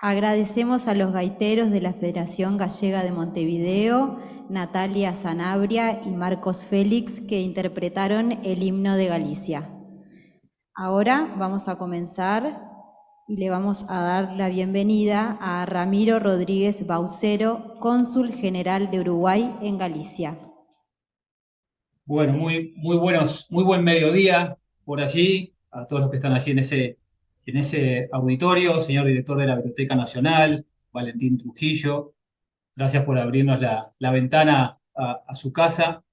Agradecemos a los gaiteros de la Federación Gallega de Montevideo, Natalia Sanabria y Marcos Félix, que interpretaron el himno de Galicia. Ahora vamos a comenzar y le vamos a dar la bienvenida a Ramiro Rodríguez Baucero, cónsul general de Uruguay en Galicia. Bueno, muy buen mediodía por allí, a todos los que están allí en ese auditorio, señor director de la Biblioteca Nacional, Valentín Trujillo, gracias por abrirnos la ventana a su casa,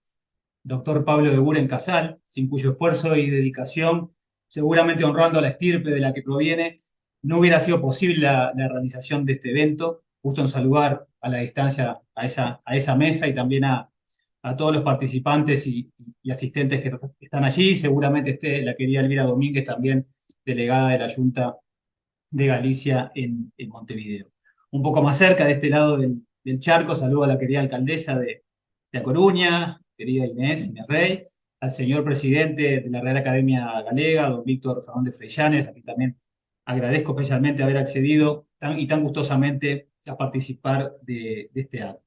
doctor Pablo de Buren Casal, sin cuyo esfuerzo y dedicación, seguramente honrando a la estirpe de la que proviene, no hubiera sido posible la realización de este evento. Justo en saludar a la distancia a esa mesa y también a todos los participantes y asistentes que están allí. Seguramente esté la querida Elvira Domínguez, también delegada de la Junta de Galicia en Montevideo. Un poco más cerca, de este lado del charco, saludo a la querida alcaldesa de A Coruña, querida Inés Rey, al señor presidente de la Real Academia Galega, don Víctor Fernández Freillanes, a quien también agradezco especialmente haber accedido tan gustosamente a participar de este acto.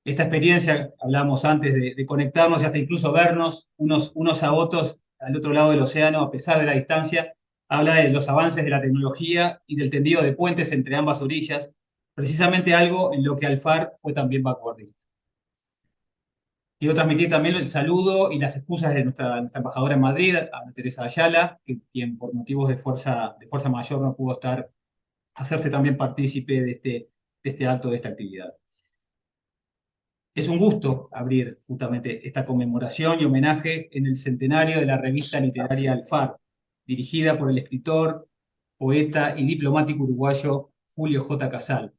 Esta experiencia, hablábamos antes de conectarnos y hasta incluso vernos unos a otros al otro lado del océano, a pesar de la distancia, habla de los avances de la tecnología y del tendido de puentes entre ambas orillas, precisamente algo en lo que Alfar fue también vanguardista. Quiero transmitir también el saludo y las excusas de nuestra embajadora en Madrid, Ana Teresa Ayala, quien por motivos de fuerza mayor no pudo hacerse también partícipe de este acto, de esta actividad. Es un gusto abrir justamente esta conmemoración y homenaje en el centenario de la revista literaria Alfar, dirigida por el escritor, poeta y diplomático uruguayo Julio J. Casal,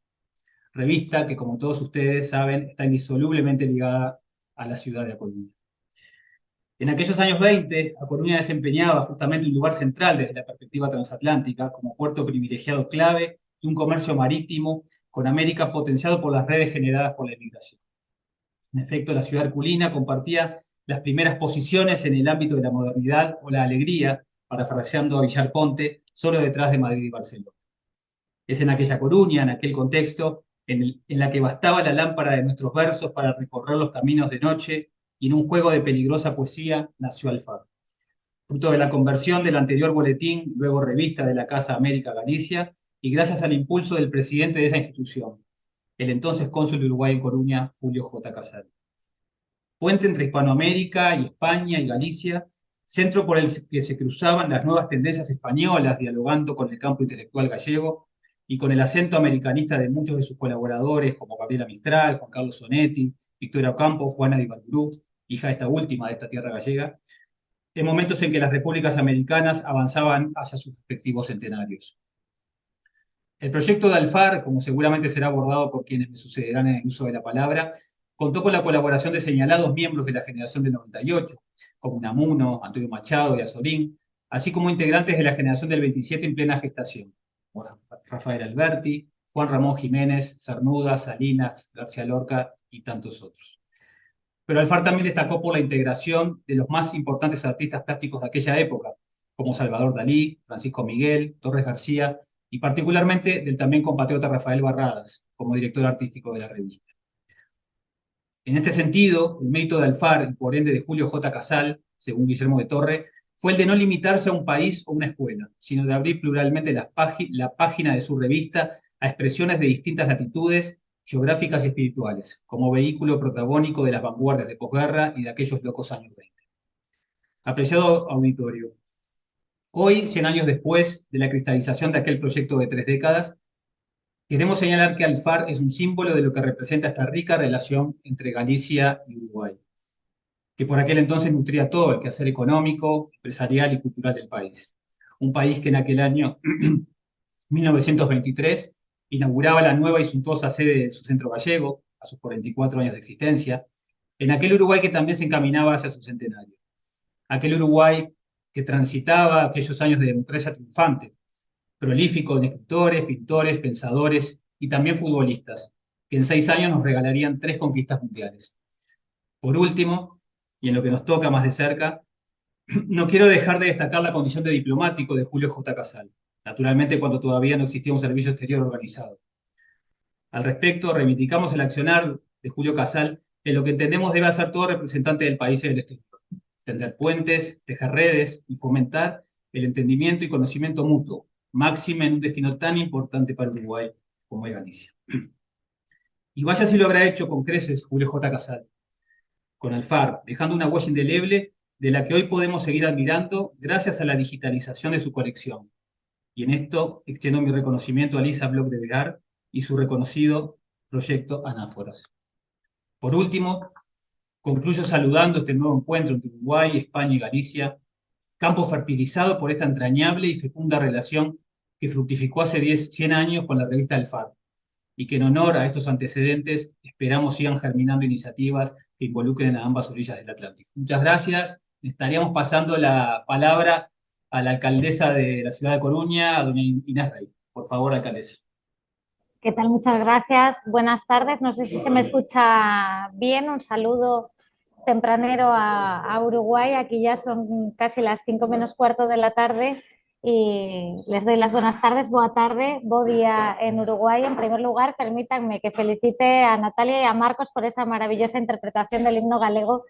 revista que, como todos ustedes saben, está indisolublemente ligada a la ciudad de A Coruña. En aquellos años 20, A Coruña desempeñaba justamente un lugar central desde la perspectiva transatlántica como puerto privilegiado clave y un comercio marítimo con América potenciado por las redes generadas por la inmigración. En efecto, la ciudad herculina compartía las primeras posiciones en el ámbito de la modernidad o la alegría, parafraseando a Villar Ponte, solo detrás de Madrid y Barcelona. Es en aquella Coruña, en aquel contexto, en la que bastaba la lámpara de nuestros versos para recorrer los caminos de noche, y en un juego de peligrosa poesía nació Alfar. Fruto de la conversión del anterior boletín, luego revista de la Casa América Galicia, y gracias al impulso del presidente de esa institución, el entonces cónsul de Uruguay en Coruña, Julio J. Casal. Puente entre Hispanoamérica y España y Galicia, centro por el que se cruzaban las nuevas tendencias españolas, dialogando con el campo intelectual gallego y con el acento americanista de muchos de sus colaboradores, como Gabriela Mistral, Juan Carlos Sonetti, Victoria Ocampo, Juana de Ibarburú, hija esta última de esta tierra gallega, en momentos en que las repúblicas americanas avanzaban hacia sus respectivos centenarios. El proyecto de Alfar, como seguramente será abordado por quienes me sucederán en el uso de la palabra, contó con la colaboración de señalados miembros de la generación del 98, como Unamuno, Antonio Machado y Azorín, así como integrantes de la generación del 27 en plena gestación, como Rafael Alberti, Juan Ramón Jiménez, Cernuda, Salinas, García Lorca y tantos otros. Pero Alfar también destacó por la integración de los más importantes artistas plásticos de aquella época, como Salvador Dalí, Francisco Miguel, Torres García, y particularmente del también compatriota Rafael Barradas, como director artístico de la revista. En este sentido, el mérito de Alfar, y por ende de Julio J. Casal, según Guillermo de Torre, fue el de no limitarse a un país o una escuela, sino de abrir pluralmente la página de su revista a expresiones de distintas latitudes geográficas y espirituales, como vehículo protagónico de las vanguardias de posguerra y de aquellos locos años 20. Apreciado auditorio, hoy, 100 años después de la cristalización de aquel proyecto de 3 décadas, queremos señalar que Alfar es un símbolo de lo que representa esta rica relación entre Galicia y Uruguay, que por aquel entonces nutría todo el quehacer económico, empresarial y cultural del país. Un país que en aquel año 1923 inauguraba la nueva y suntuosa sede de su centro gallego, a sus 44 años de existencia, en aquel Uruguay que también se encaminaba hacia su centenario. Aquel Uruguay que transitaba aquellos años de democracia triunfante, prolífico en escritores, pintores, pensadores y también futbolistas, que en 6 años nos regalarían 3 conquistas mundiales. Por último, y en lo que nos toca más de cerca, no quiero dejar de destacar la condición de diplomático de Julio J. Casal, naturalmente cuando todavía no existía un servicio exterior organizado. Al respecto, reivindicamos el accionar de Julio Casal en lo que entendemos debe hacer todo representante del país y del exterior: tender puentes, tejer redes y fomentar el entendimiento y conocimiento mutuo, máxime en un destino tan importante para Uruguay como es Galicia. Y vaya si lo habrá hecho con creces Julio J. Casal, con Alfar, dejando una huella indeleble de la que hoy podemos seguir admirando gracias a la digitalización de su colección. Y en esto extiendo mi reconocimiento a Lisa Bloch de Vegar y su reconocido proyecto Anáforas. Por último, concluyo saludando este nuevo encuentro entre Uruguay, España y Galicia, campo fertilizado por esta entrañable y fecunda relación que fructificó hace 100 años con la revista El Far, y que en honor a estos antecedentes esperamos sigan germinando iniciativas que involucren a ambas orillas del Atlántico. Muchas gracias. Estaríamos pasando la palabra a la alcaldesa de la ciudad de Coruña, a doña Inés Rey. Por favor, alcaldesa. ¿Qué tal? Muchas gracias. Buenas tardes. No sé si se me escucha bien. Un saludo tempranero a Uruguay. Aquí ya son casi las 5 menos cuarto de la tarde y les doy las buenas tardes, boa tarde, bo día en Uruguay. En primer lugar, permítanme que felicite a Natalia y a Marcos por esa maravillosa interpretación del himno galego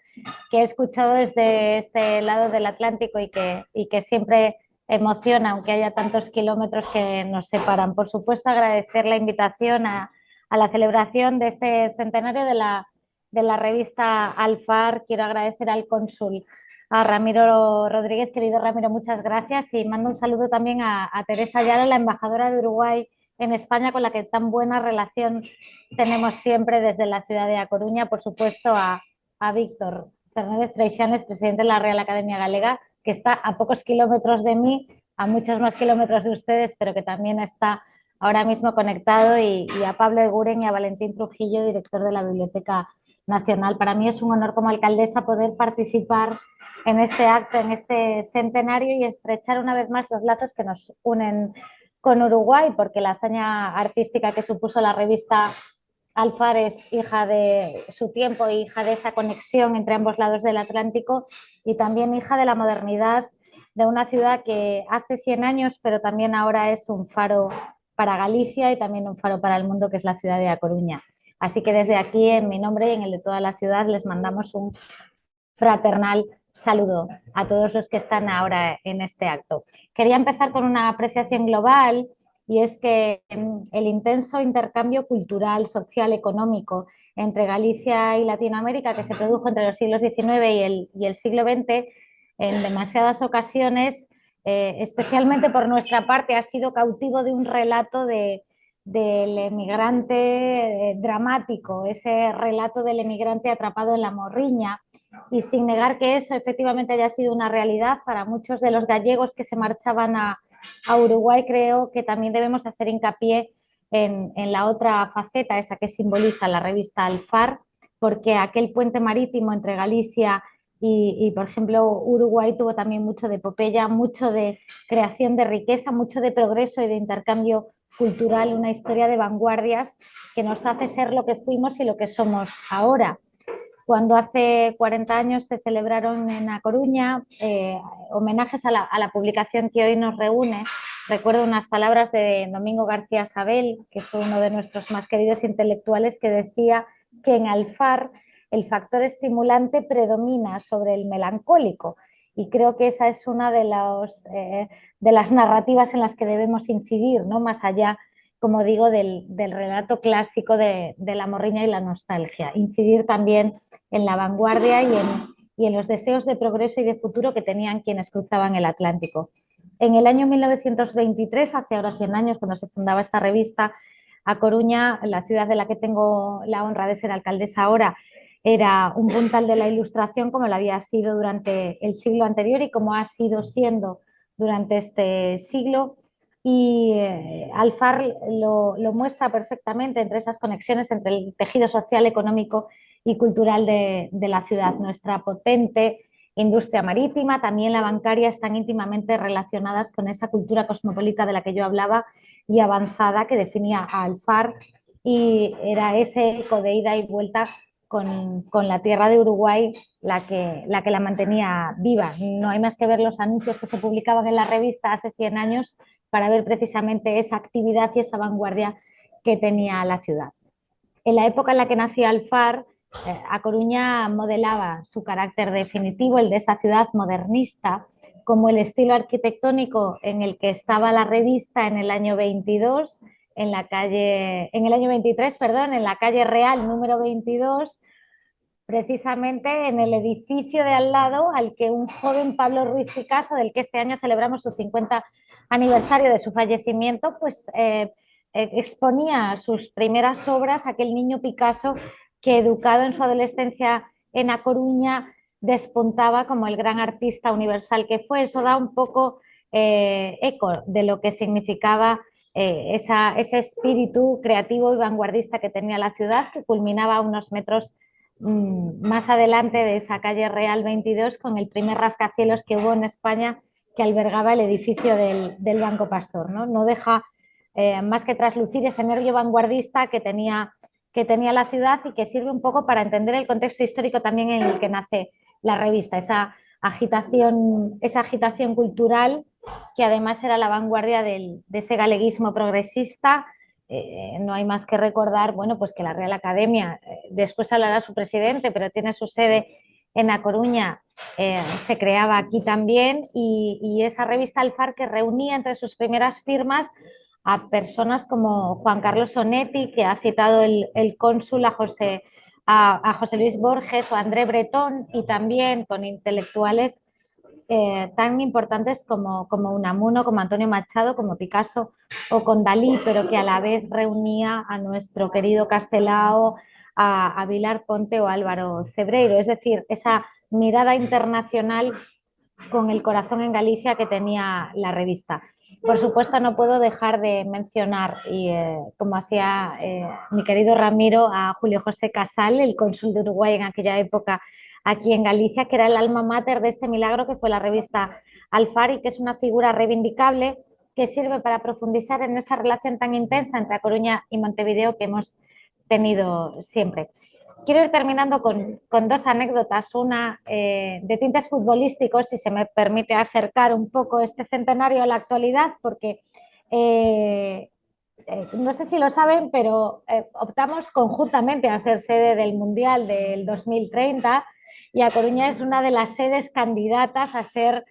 que he escuchado desde este lado del Atlántico y que siempre emociona, aunque haya tantos kilómetros que nos separan. Por supuesto, agradecer la invitación a la celebración de este centenario de la revista Alfar. Quiero agradecer al cónsul, a Ramiro Rodríguez. Querido Ramiro, muchas gracias, y mando un saludo también a Teresa Ayala, la embajadora de Uruguay en España, con la que tan buena relación tenemos siempre desde la ciudad de A Coruña. Por supuesto, a Víctor Fernández Freixanes, presidente de la Real Academia Galega, que está a pocos kilómetros de mí, a muchos más kilómetros de ustedes, pero que también está ahora mismo conectado, y a Pablo Eguren y a Valentín Trujillo, director de la Biblioteca Nacional. Para mí es un honor como alcaldesa poder participar en este acto, en este centenario, y estrechar una vez más los lazos que nos unen con Uruguay, porque la hazaña artística que supuso la revista Alfar es hija de su tiempo, hija de esa conexión entre ambos lados del Atlántico, y también hija de la modernidad de una ciudad que hace 100 años, pero también ahora es un faro para Galicia y también un faro para el mundo, que es la ciudad de A Coruña. Así que desde aquí, en mi nombre y en el de toda la ciudad, les mandamos un fraternal saludo a todos los que están ahora en este acto. Quería empezar con una apreciación global, y es que el intenso intercambio cultural, social, económico entre Galicia y Latinoamérica, que se produjo entre los siglos XIX y el siglo XX, en demasiadas ocasiones, especialmente por nuestra parte, ha sido cautivo de un relato del emigrante dramático, ese relato del emigrante atrapado en la morriña, y sin negar que eso efectivamente haya sido una realidad para muchos de los gallegos que se marchaban a Uruguay. Creo que también debemos hacer hincapié en la otra faceta, esa que simboliza la revista Alfar, porque aquel puente marítimo entre Galicia y, por ejemplo, Uruguay tuvo también mucho de epopeya, mucho de creación de riqueza, mucho de progreso y de intercambio cultural, una historia de vanguardias que nos hace ser lo que fuimos y lo que somos ahora. Cuando hace 40 años se celebraron en A Coruña homenajes a la publicación que hoy nos reúne, recuerdo unas palabras de Domingo García Sabel, que fue uno de nuestros más queridos intelectuales, que decía que en Alfar el factor estimulante predomina sobre el melancólico, y creo que esa es una de las narrativas en las que debemos incidir, ¿no? Más allá, como digo, del relato clásico de la morriña y la nostalgia. Incidir también en la vanguardia y en los deseos de progreso y de futuro que tenían quienes cruzaban el Atlántico. En el año 1923, hace ahora 100 años, cuando se fundaba esta revista, A Coruña, la ciudad de la que tengo la honra de ser alcaldesa ahora, era un puntal de la Ilustración, como lo había sido durante el siglo anterior y como ha sido siendo durante este siglo. Y Alfar lo muestra perfectamente entre esas conexiones entre el tejido social, económico y cultural de la ciudad. Nuestra potente industria marítima, también la bancaria, están íntimamente relacionadas con esa cultura cosmopolita de la que yo hablaba y avanzada que definía a Alfar, y era ese eco de ida y vuelta con la tierra de Uruguay la que la mantenía viva. No hay más que ver los anuncios que se publicaban en la revista hace 100 años para ver precisamente esa actividad y esa vanguardia que tenía la ciudad. En la época en la que nacía Alfar, A Coruña modelaba su carácter definitivo, el de esa ciudad modernista, como el estilo arquitectónico en el que estaba la revista en el año 22, en el año 23, perdón, en la calle Real número 22, precisamente en el edificio de al lado al que un joven Pablo Ruiz Picasso, del que este año celebramos su 50 aniversario de su fallecimiento, pues exponía sus primeras obras, aquel niño Picasso que, educado en su adolescencia en A Coruña, despuntaba como el gran artista universal que fue. Eso da un poco eco de lo que significaba ese espíritu creativo y vanguardista que tenía la ciudad, que culminaba a unos metros más adelante de esa calle Real 22 con el primer rascacielos que hubo en España, que albergaba el edificio del Banco Pastor, ¿no? No deja más que traslucir ese nervio vanguardista que tenía la ciudad y que sirve un poco para entender el contexto histórico también en el que nace la revista, esa agitación cultural que además era la vanguardia de ese galeguismo progresista. No hay más que recordar, bueno, pues que la Real Academia, después hablará su presidente, pero tiene su sede en A Coruña, se creaba aquí también, y esa revista Alfar que reunía entre sus primeras firmas a personas como Juan Carlos Onetti, que ha citado el cónsul, a José Luis Borges o a André Breton, y también con intelectuales tan importantes como Unamuno, como Antonio Machado, como Picasso o con Dalí, pero que a la vez reunía a nuestro querido Castelao, a Vilar Ponte o Álvaro Cebreiro. Es decir, esa mirada internacional con el corazón en Galicia que tenía la revista. Por supuesto, no puedo dejar de mencionar, y como hacía mi querido Ramiro, a Julio José Casal, el cónsul de Uruguay en aquella época aquí en Galicia, que era el alma mater de este milagro que fue la revista Alfar, y que es una figura reivindicable que sirve para profundizar en esa relación tan intensa entre A Coruña y Montevideo que hemos tenido siempre. Quiero ir terminando con dos anécdotas, una de tintes futbolísticos, si se me permite acercar un poco este centenario a la actualidad, porque no sé si lo saben, pero optamos conjuntamente a ser sede del Mundial del 2030, y A Coruña es una de las sedes candidatas a ser,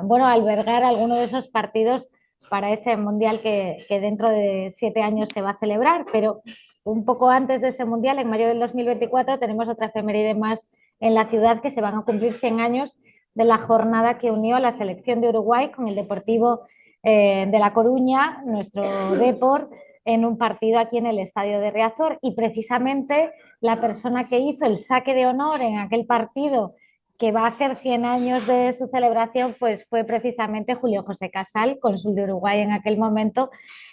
bueno, a albergar alguno de esos partidos para ese Mundial que dentro de 7 años se va a celebrar. Pero un poco antes de ese Mundial, en mayo del 2024, tenemos otra efeméride más en la ciudad, que se van a cumplir 100 años de la jornada que unió a la selección de Uruguay con el Deportivo de La Coruña, nuestro Depor, en un partido aquí en el Estadio de Riazor. Y precisamente la persona que hizo el saque de honor en aquel partido, que va a hacer 100 años de su celebración, pues fue precisamente Julio José Casal, cónsul de Uruguay en aquel momento,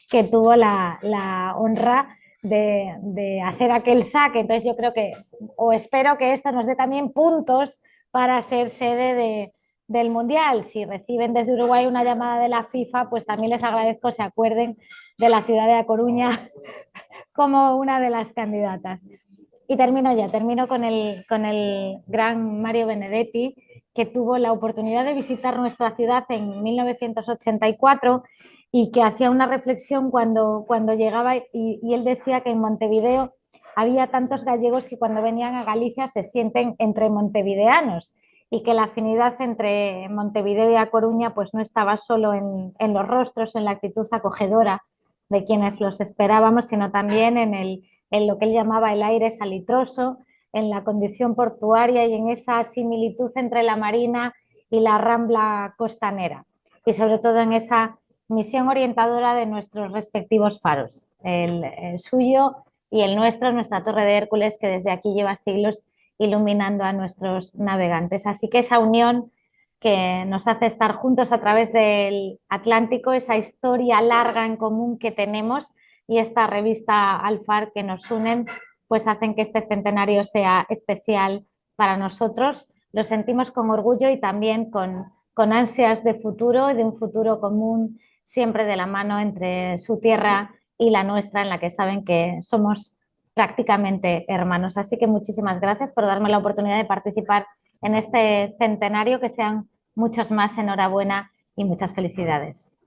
que tuvo la honra de hacer aquel saque. Entonces yo creo que, o espero que esto nos dé también puntos para ser sede del Mundial. Si reciben desde Uruguay una llamada de la FIFA, pues también les agradezco se acuerden de la ciudad de A Coruña como una de las candidatas. Y termino con el gran Mario Benedetti, que tuvo la oportunidad de visitar nuestra ciudad en 1984 y que hacía una reflexión cuando llegaba, y él decía que en Montevideo había tantos gallegos que cuando venían a Galicia se sienten entre montevideanos, y que la afinidad entre Montevideo y A Coruña pues no estaba solo en los rostros, en la actitud acogedora de quienes los esperábamos, sino también en lo que él llamaba el aire salitroso, en la condición portuaria y en esa similitud entre la marina y la rambla costanera, y sobre todo en esa misión orientadora de nuestros respectivos faros, el suyo y el nuestro, nuestra Torre de Hércules, que desde aquí lleva siglos iluminando a nuestros navegantes. Así que esa unión que nos hace estar juntos a través del Atlántico, esa historia larga en común que tenemos, y esta revista Alfar que nos unen, pues hacen que este centenario sea especial para nosotros. Lo sentimos con orgullo y también con ansias de futuro y de un futuro común, siempre de la mano entre su tierra y la nuestra, en la que saben que somos prácticamente hermanos. Así que muchísimas gracias por darme la oportunidad de participar en este centenario, que sean muchos más. Enhorabuena y muchas felicidades.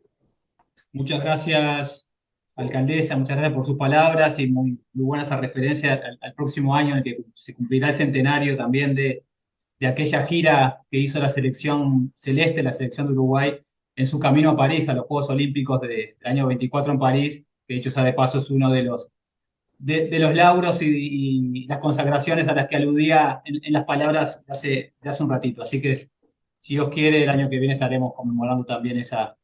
Muchas gracias, alcaldesa, muchas gracias por sus palabras y muy buena esa referencia al próximo año en el que se cumplirá el centenario también de aquella gira que hizo la selección celeste, la selección de Uruguay, en su camino a París, a los Juegos Olímpicos del año 24 en París, que dicho sea de paso es uno de los lauros y las consagraciones a las que aludía en las palabras de hace un ratito. Así que, si Dios quiere, el año que viene estaremos conmemorando también esa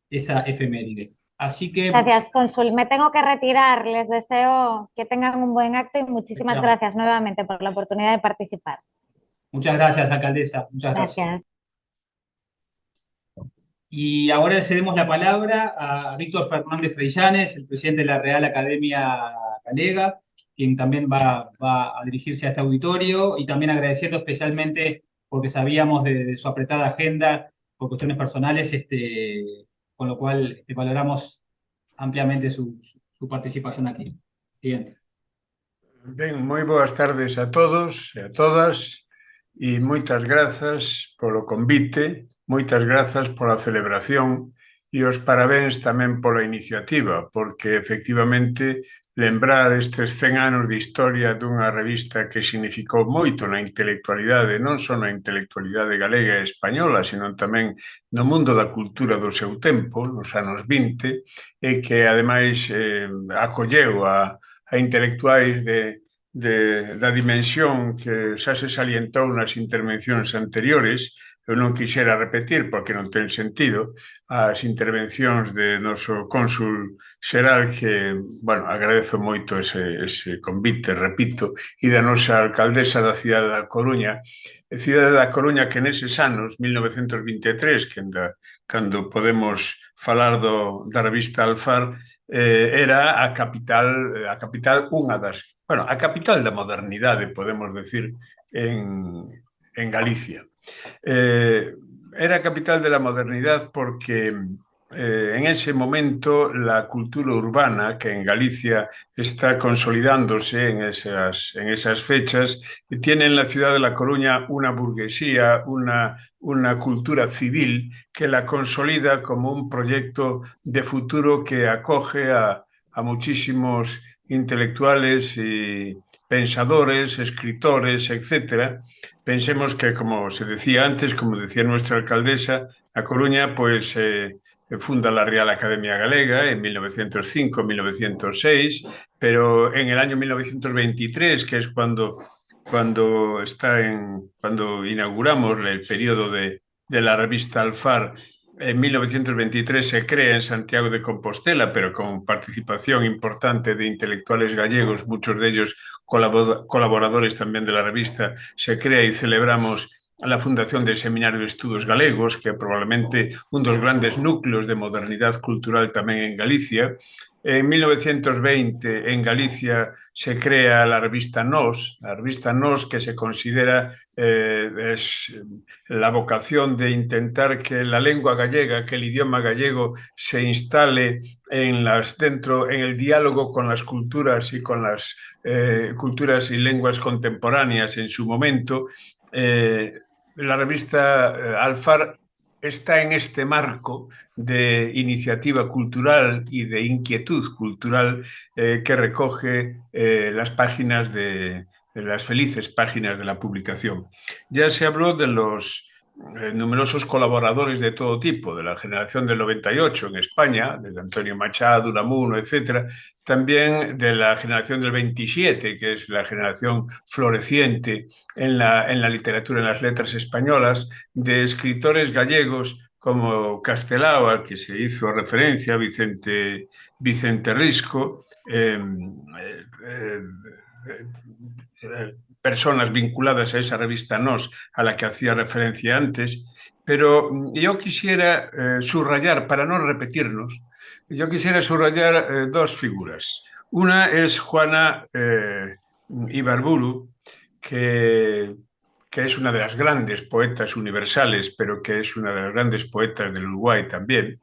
efeméride. Así que... Gracias, cónsul. Me tengo que retirar. Les deseo que tengan un buen acto y muchísimas gracias nuevamente por la oportunidad de participar. Muchas gracias, alcaldesa. Muchas gracias. Gracias. Y ahora le cedemos la palabra a Víctor Fernández Freillanes, el presidente de la Real Academia Galega, quien también va a dirigirse a este auditorio, y también agradeciendo especialmente porque sabíamos de su apretada agenda por cuestiones personales, con lo cual valoramos ampliamente su participación aquí. Siguiente. Ben, moi boas tardes a todos e a todas e moitas grazas polo convite, moitas grazas pola celebración e os parabéns tamén pola iniciativa, porque efectivamente lembrar estes 100 anos de historia dunha revista que significou moito na intelectualidade, non só na intelectualidade galega e española, sino tamén no mundo da cultura do seu tempo, nos anos 20, e que ademais acolleu a intelectuais da dimensión que xa se salientou nas intervencións anteriores. Eu non quixera repetir, porque non ten sentido, as intervencións de noso cónsul xeral, que, bueno, agradezo moito ese convite, repito, e da nosa alcaldesa da cidade da Coruña, que neses anos, 1923, cando podemos falar da revista Alfar, era a capital unha das... Bueno, a capital da modernidade, podemos decir, en Galicia. Era a capital de la modernidad porque en ese momento la cultura urbana, que en Galicia está consolidándose en esas fechas, tiene en la ciudad de La Coruña una burguesía, una cultura civil que la consolida como un proyecto de futuro que acoge a muchísimos intelectuales y pensadores, escritores, etcétera. Pensemos que, como se decía antes, como decía nuestra alcaldesa, A Coruña pues funda la Real Academia Galega en 1905-1906, pero en el año 1923, que es cuando inauguramos el periodo de la revista Alfar, en 1923 se crea en Santiago de Compostela, pero con participación importante de intelectuales gallegos, muchos de ellos colaboradores también de la revista. Se crea y celebramos la fundación del Seminario de Estudos Galegos, que probablemente un dos grandes núcleos de modernidad cultural tamén en Galicia. En 1920 en Galicia se crea la revista Nós, que se considera la vocación de intentar que la lengua gallega, que el idioma gallego se instale en el diálogo con las culturas y con las culturas y lenguas contemporáneas en su momento. La revista Alfar está en este marco de iniciativa cultural y de inquietud cultural que recoge las páginas las felices páginas de la publicación. Ya se habló de los numerosos colaboradores de todo tipo, de la generación del 98 en España, desde Antonio Machado, Unamuno, etcétera, también de la generación del 27, que es la generación floreciente en la literatura, en las letras españolas, de escritores gallegos como Castelao, al que se hizo referencia, Vicente Risco, personas vinculadas a esa revista Nós, a la que hacía referencia antes, pero yo quisiera subrayar, para no repetirnos, dos figuras. Una es Juana Ibarburu, que es una de las grandes poetas universales, pero que es una de las grandes poetas del Uruguay también,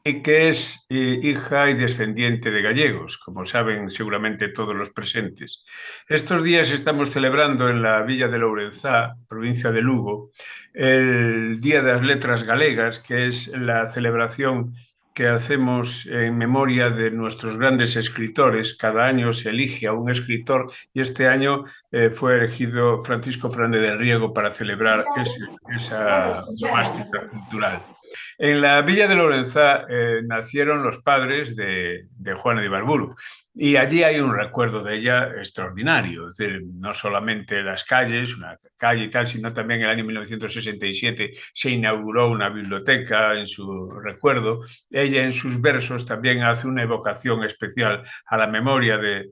y que es hija y descendiente de gallegos, como saben seguramente todos los presentes. Estos días estamos celebrando en la Villa de Lourenzá, provincia de Lugo, el Día de las Letras Galegas, que es la celebración que hacemos en memoria de nuestros grandes escritores. Cada año se elige a un escritor y este año fue elegido Francisco Fernández del Riego para celebrar esa onomástica cultural. En la Villa de Lourenzá nacieron los padres de Juana de Ibarburu y allí hay un recuerdo de ella extraordinario. Es decir, no solamente las calles, una calle y tal, sino también en el año 1967 se inauguró una biblioteca en su recuerdo. Ella en sus versos también hace una evocación especial a la memoria de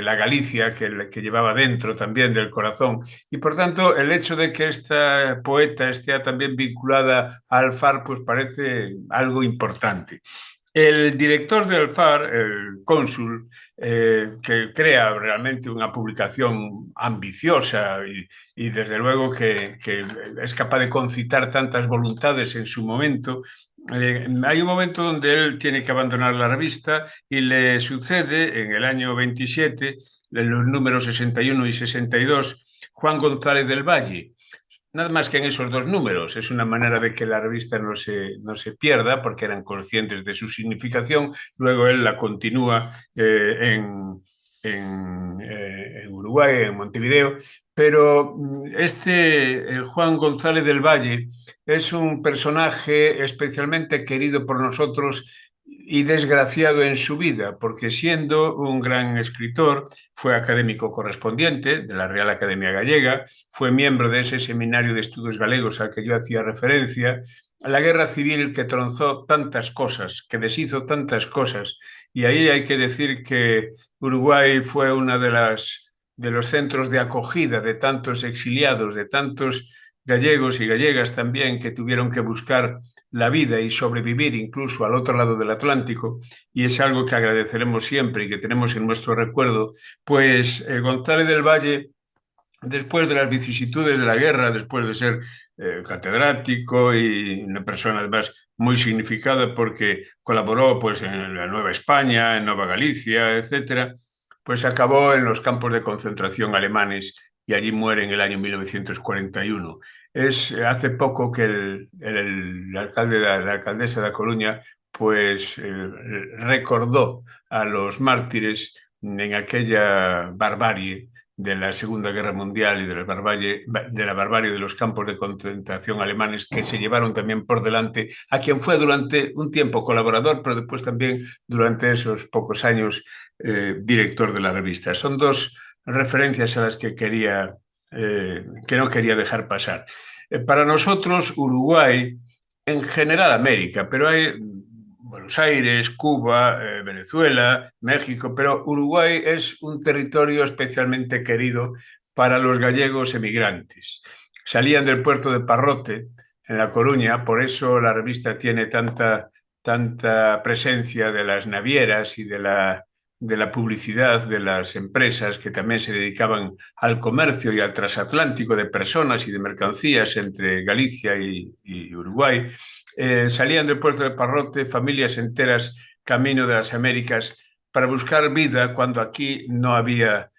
la Galicia que llevaba dentro también del corazón. Y por tanto, el hecho de que esta poeta esté también vinculada al FAR, pues parece algo importante. El director del FAR, el cónsul, que crea realmente una publicación ambiciosa y desde luego que es capaz de concitar tantas voluntades en su momento, hay un momento donde él tiene que abandonar la revista y le sucede en el año 27, en los números 61 y 62, Juan González del Valle. Nada más que en esos dos números. Es una manera de que la revista no se pierda porque eran conscientes de su significación. Luego él la continúa en Uruguay, en Montevideo. Pero Juan González del Valle es un personaje especialmente querido por nosotros y desgraciado en su vida, porque siendo un gran escritor, fue académico correspondiente de la Real Academia Gallega, fue miembro de ese seminario de estudios galegos al que yo hacía referencia, a la guerra civil que tronzó tantas cosas, que deshizo tantas cosas, y ahí hay que decir que Uruguay fue uno de los centros de acogida de tantos exiliados, de tantos gallegos y gallegas también que tuvieron que buscar la vida y sobrevivir incluso al otro lado del Atlántico, y es algo que agradeceremos siempre y que tenemos en nuestro recuerdo, pues González del Valle, después de las vicisitudes de la guerra, después de ser catedrático y una persona además muy significada porque colaboró pues, en la Nueva España, en Nueva Galicia, etcétera, pues acabó en los campos de concentración alemanes y allí muere en el año 1941. Hace poco que el alcalde, la alcaldesa de A Coruña pues recordó a los mártires en aquella barbarie de la Segunda Guerra Mundial y de la barbarie de los campos de concentración alemanes que se llevaron también por delante a quien fue durante un tiempo colaborador, pero después también durante esos pocos años director de la revista. Son dos referencias a las que no quería dejar pasar. Para nosotros, Uruguay, en general América, pero hay Buenos Aires, Cuba, Venezuela, México, pero Uruguay es un territorio especialmente querido para los gallegos emigrantes. Salían del puerto de Parrote, en La Coruña, por eso la revista tiene tanta presencia de las navieras y de la publicidad de las empresas que también se dedicaban al comercio y al transatlántico de personas y de mercancías entre Galicia y Uruguay. Salían del puerto de Parrote familias enteras camino de las Américas para buscar vida cuando aquí no había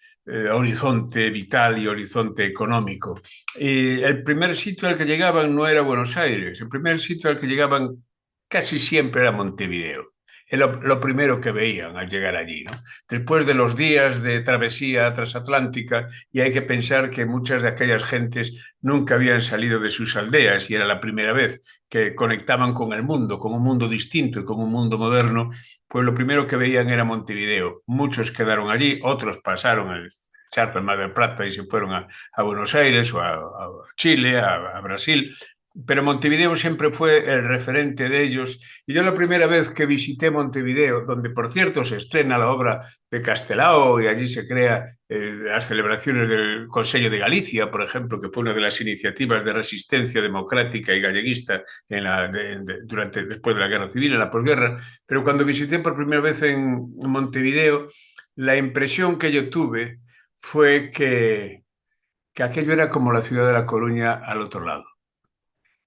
horizonte vital y horizonte económico. Y el primer sitio al que llegaban no era Buenos Aires, el primer sitio al que llegaban casi siempre era Montevideo. Es lo primero que veían al llegar allí, ¿no? Después de los días de travesía transatlántica, y hay que pensar que muchas de aquellas gentes nunca habían salido de sus aldeas y era la primera vez que conectaban con el mundo, con un mundo distinto y con un mundo moderno, pues lo primero que veían era Montevideo. Muchos quedaron allí, otros pasaron el charco del Mar del Plata y se fueron a Buenos Aires o a Chile, a Brasil, pero Montevideo siempre fue el referente de ellos. Y yo la primera vez que visité Montevideo, donde por cierto se estrena la obra de Castelao y allí se crea las celebraciones del Consello de Galicia, por ejemplo, que fue una de las iniciativas de resistencia democrática y galleguista después de la Guerra Civil, en la posguerra, pero cuando visité por primera vez en Montevideo, la impresión que yo tuve fue que aquello era como la ciudad de La Coruña al otro lado.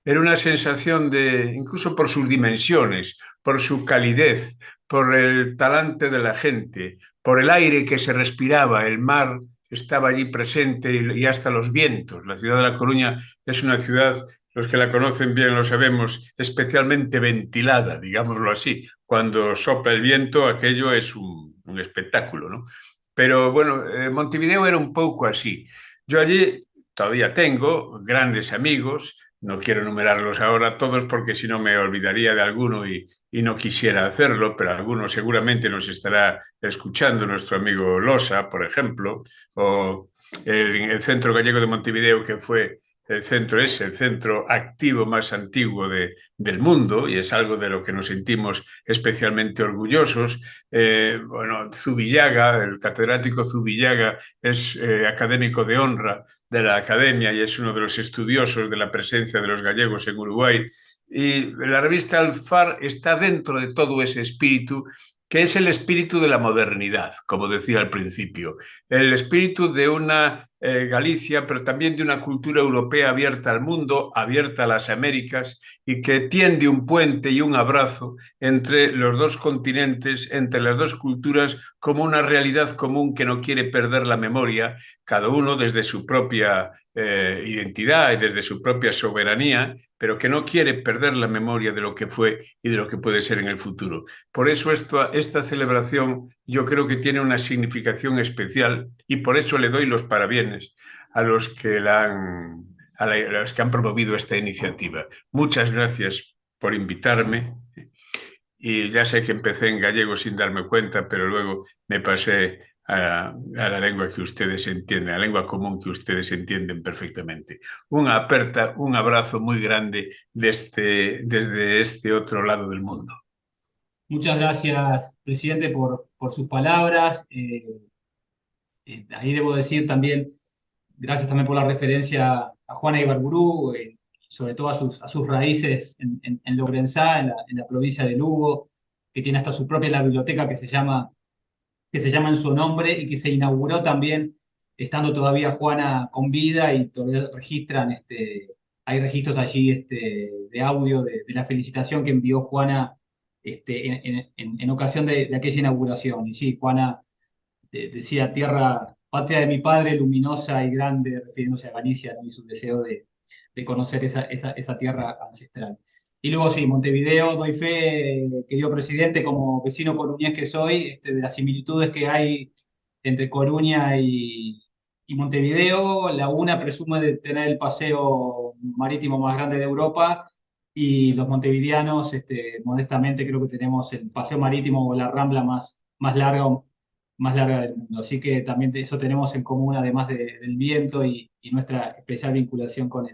Era una sensación de, incluso por sus dimensiones, por su calidez, por el talante de la gente, por el aire que se respiraba, el mar estaba allí presente y hasta los vientos. La ciudad de La Coruña es una ciudad, los que la conocen bien lo sabemos, especialmente ventilada, digámoslo así. Cuando sopla el viento, aquello es un espectáculo, ¿no? Pero bueno, Montevideo era un poco así. Yo allí todavía tengo grandes amigos, no quiero enumerarlos ahora todos porque si no me olvidaría de alguno y no quisiera hacerlo, pero alguno seguramente nos estará escuchando, nuestro amigo Losa, por ejemplo, o el Centro Gallego de Montevideo, que fue el centro activo más antiguo del mundo, y es algo de lo que nos sentimos especialmente orgullosos. Bueno, Zubillaga, el catedrático Zubillaga, es académico de honra de la academia y es uno de los estudiosos de la presencia de los gallegos en Uruguay. Y la revista Alfar está dentro de todo ese espíritu, que es el espíritu de la modernidad, como decía al principio, el espíritu de una Galicia, pero también de una cultura europea abierta al mundo, abierta a las Américas, y que tiende un puente y un abrazo entre los dos continentes, entre las dos culturas, como una realidad común que no quiere perder la memoria, cada uno desde su propia identidad y desde su propia soberanía, pero que no quiere perder la memoria de lo que fue y de lo que puede ser en el futuro. Por eso esta celebración yo creo que tiene una significación especial y por eso le doy los parabienes a los que a los que han promovido esta iniciativa. Muchas gracias por invitarme. Y ya sé que empecé en gallego sin darme cuenta, pero luego me pasé a la lengua que ustedes entienden, a la lengua común que ustedes entienden perfectamente. Un abrazo muy grande desde este otro lado del mundo. Muchas gracias, presidente, por sus palabras. Ahí debo decir también, gracias también por la referencia a Juana Ibarburu, sobre todo a sus raíces en Logrenzá, en la provincia de Lugo, que tiene hasta su propia biblioteca que se llama en su nombre y que se inauguró también estando todavía Juana con vida y todavía hay registros allí de audio de la felicitación que envió Juana en ocasión de aquella inauguración. Y sí, Juana decía tierra, patria de mi padre, luminosa y grande, refiriéndose a Galicia, ¿no? Y su deseo de conocer esa tierra ancestral. Y luego sí, Montevideo, doy fe, querido presidente, como vecino coruñés que soy, de las similitudes que hay entre Coruña y Montevideo. La una presume de tener el paseo marítimo más grande de Europa y los montevideanos, modestamente, creo que tenemos el paseo marítimo o la rambla más larga del mundo. Así que también eso tenemos en común, además del viento y nuestra especial vinculación con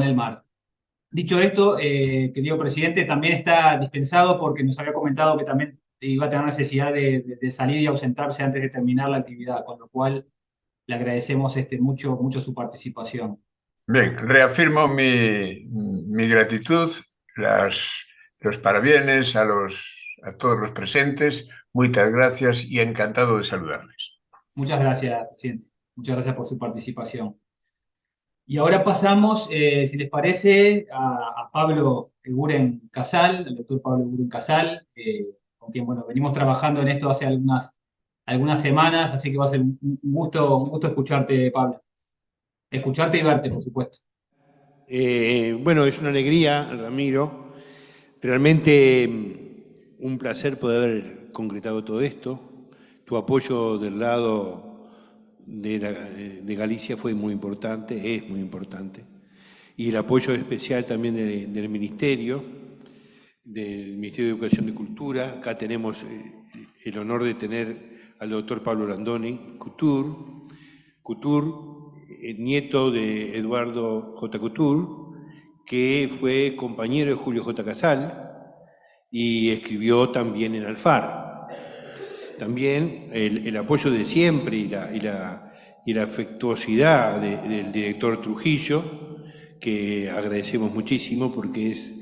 el mar. Dicho esto, querido presidente, también está dispensado porque nos había comentado que también iba a tener necesidad de salir y ausentarse antes de terminar la actividad, con lo cual le agradecemos mucho su participación. Bien, reafirmo mi gratitud, los parabienes a todos los presentes, muchas gracias y encantado de saludarles. Muchas gracias, presidente. Muchas gracias por su participación. Y ahora pasamos, si les parece, a Pablo Eguren Casal, el doctor Pablo Eguren Casal, con quien venimos trabajando en esto hace algunas semanas, así que va a ser un gusto escucharte, Pablo. Escucharte y verte, por supuesto. Bueno, es una alegría, Ramiro. Realmente un placer poder haber concretado todo esto. Tu apoyo del lado de Galicia fue muy importante, es muy importante. Y el apoyo especial también del Ministerio de Educación y Cultura. Acá tenemos el honor de tener al doctor Pablo Landoni, Couture, nieto de Eduardo J. Couture, que fue compañero de Julio J. Casal y escribió también en Alfar. También el apoyo de siempre y la afectuosidad del director Trujillo, que agradecemos muchísimo porque es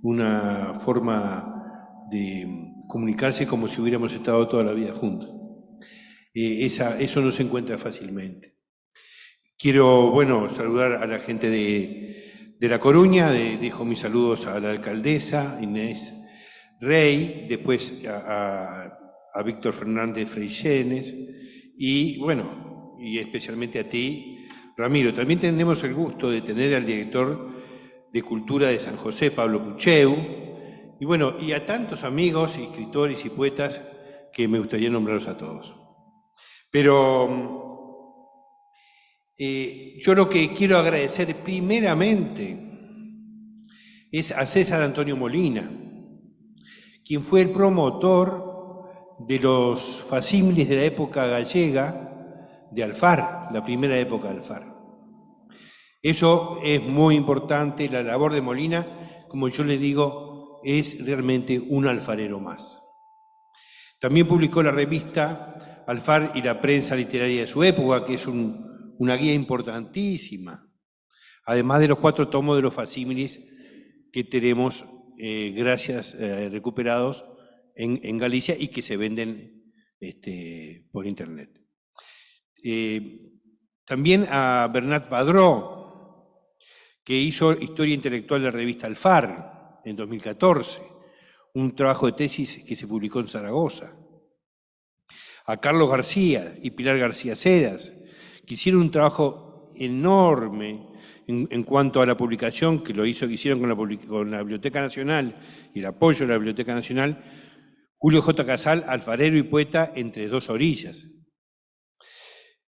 una forma de comunicarse como si hubiéramos estado toda la vida juntos. Eso no se encuentra fácilmente. Quiero, saludar a la gente de La Coruña, dejo mis saludos a la alcaldesa Inés Rey, después a Víctor Fernández Freixenes y bueno, y especialmente a ti, Ramiro. También tenemos el gusto de tener al director de Cultura de San José, Pablo Pucheu, y bueno, y a tantos amigos, escritores y poetas que me gustaría nombrarlos a todos. Pero yo lo que quiero agradecer primeramente es a César Antonio Molina, quien fue el promotor de los facímiles de la época gallega de Alfar, la primera época de Alfar. Eso es muy importante, la labor de Molina, como yo le digo, es realmente un alfarero más. También publicó la revista Alfar y la prensa literaria de su época, que es una guía importantísima, además de los 4 tomos de los facímiles que tenemos, recuperados en Galicia y que se venden por internet. También a Bernat Padró, que hizo Historia Intelectual de la revista Alfar en 2014, un trabajo de tesis que se publicó en Zaragoza. A Carlos García y Pilar García Sedas, que hicieron un trabajo enorme en cuanto a la publicación, que hicieron con la Biblioteca Nacional y el apoyo de la Biblioteca Nacional, Julio J. Casal, alfarero y poeta entre 2 orillas.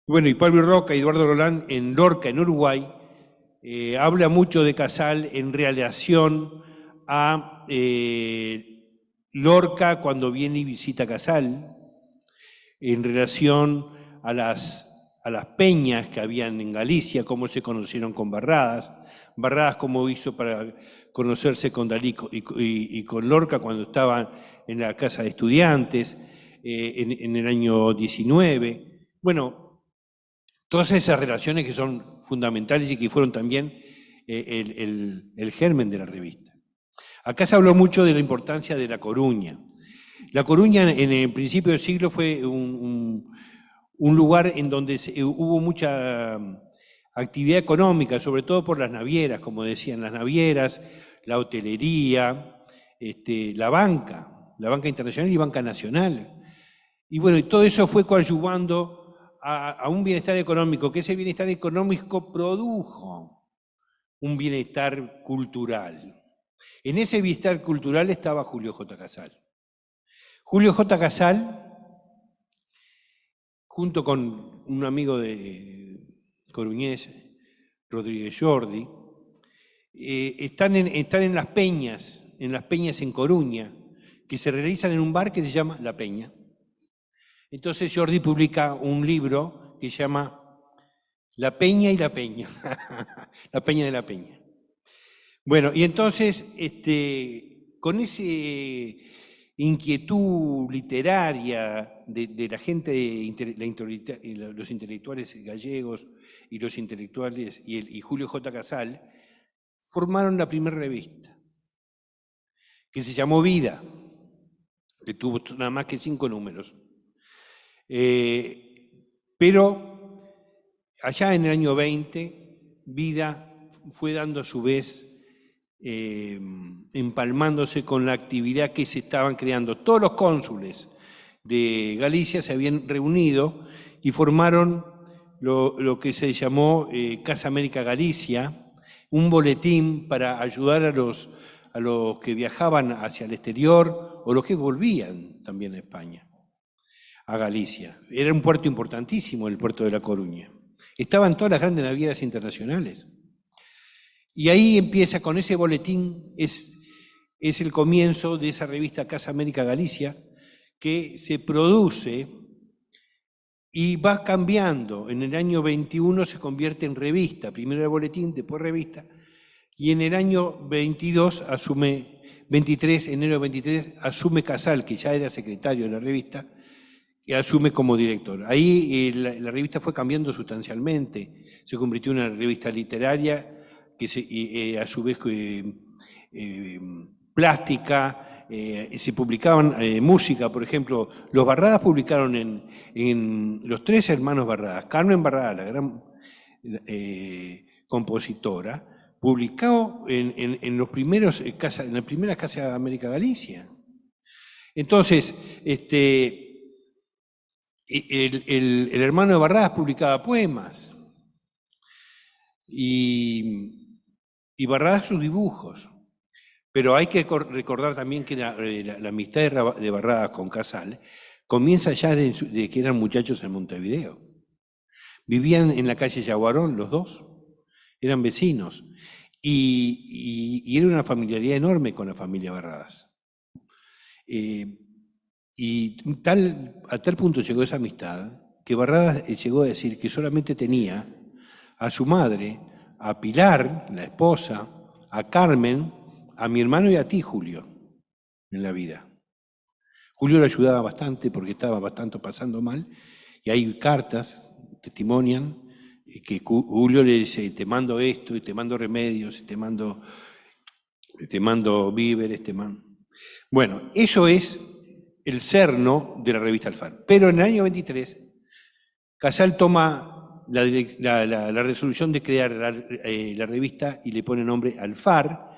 Bueno, y Pablo Roca y Eduardo Roland en Lorca, en Uruguay, habla mucho de Casal en relación a Lorca cuando viene y visita Casal, en relación a las peñas que habían en Galicia, cómo se conocieron con Barradas, cómo hizo para conocerse con Dalí y con Lorca cuando estaban en la casa de estudiantes en el año 19. Bueno, todas esas relaciones que son fundamentales y que fueron también el germen de la revista. Acá se habló mucho de la importancia de La Coruña. La Coruña en el principio del siglo fue un lugar en donde hubo mucha actividad económica, sobre todo por las navieras, como decían, las navieras, la hotelería, la banca internacional y banca nacional. Y bueno, y todo eso fue coadyuvando a un bienestar económico, que ese bienestar económico produjo un bienestar cultural. En ese bienestar cultural estaba Julio J. Casal. Julio J. Casal, junto con un amigo de coruñés, Rodríguez Jordi, están en las peñas en Coruña, que se realizan en un bar que se llama La Peña. Entonces Jordi publica un libro que se llama La Peña y la Peña, La Peña de la Peña. Bueno, y entonces, con esa inquietud literaria de la gente, los intelectuales gallegos y los intelectuales, y Julio J. Casal, formaron la primera revista, que se llamó Vida, que tuvo nada más que 5 números. Pero allá en el año 20, Vida fue dando a su vez, empalmándose con la actividad que se estaban creando. Todos los cónsules de Galicia se habían reunido y formaron lo que se llamó Casa América Galicia, un boletín para ayudar a los que viajaban hacia el exterior o los que volvían también a España, a Galicia. Era un puerto importantísimo, el puerto de La Coruña. Estaban todas las grandes navieras internacionales. Y ahí empieza, con ese boletín, es el comienzo de esa revista Casa América Galicia, que se produce y va cambiando. En el año 21 se convierte en revista, primero el boletín, después revista, y en el año 22 enero de 23, asume Casal, que ya era secretario de la revista, y asume como director. Ahí la revista fue cambiando sustancialmente, se convirtió en una revista literaria, que a su vez plástica, se publicaban música, por ejemplo, los Barradas publicaron en los 3 hermanos Barradas, Carmen Barrada, la gran compositora, publicado en las primeras casas de América Galicia. Entonces, el hermano de Barradas publicaba poemas y Barradas sus dibujos. Pero hay que recordar también que la amistad de Barradas con Casal comienza ya de que eran muchachos en Montevideo. Vivían en la calle Yaguarón los dos, eran vecinos, y era una familiaridad enorme con la familia Barradas. Y a tal punto llegó esa amistad que Barradas llegó a decir que solamente tenía a su madre, a Pilar, la esposa, a Carmen, a mi hermano y a ti, Julio, en la vida. Julio le ayudaba bastante porque estaba bastante pasando mal, y hay cartas, testimonian, que Julio le dice, te mando esto, y te mando remedios, y te mando víveres, Bueno, eso es el cerno de la revista Alfar. Pero en el año 23, Casal toma la resolución de crear la revista y le pone nombre Alfar,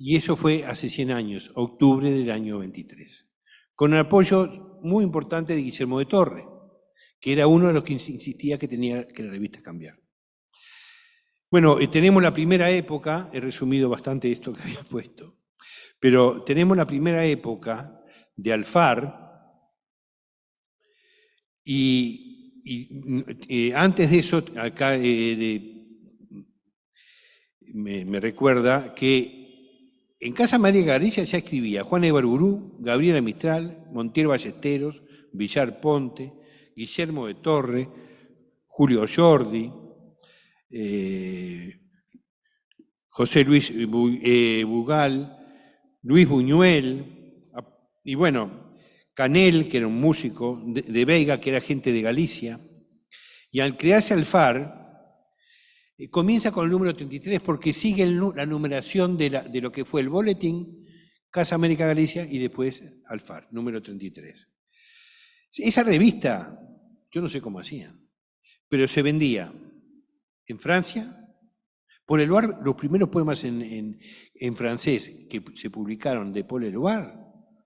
y eso fue hace 100 años, octubre del año 23, con el apoyo muy importante de Guillermo de Torre, que era uno de los que insistía que tenía que la revista cambiar. Bueno, tenemos la primera época, he resumido bastante esto que había puesto, pero tenemos la primera época de Alfar, y antes de eso, acá me recuerda que en Casa María Galicia ya escribía Juan Ibarburu, Gabriela Mistral, Montiel Ballesteros, Villar Ponte, Guillermo de Torre, Julio Jordi, José Luis Bugal, Luis Buñuel, y bueno, Canel, que era un músico, de Veiga, que era gente de Galicia. Y al crearse Alfar, comienza con el número 33 porque sigue la numeración de lo que fue el boletín, Casa América Galicia y después Alfar, número 33. Esa revista, yo no sé cómo hacían, pero se vendía en Francia. Paul Éluard, los primeros poemas en francés que se publicaron de Paul Éluard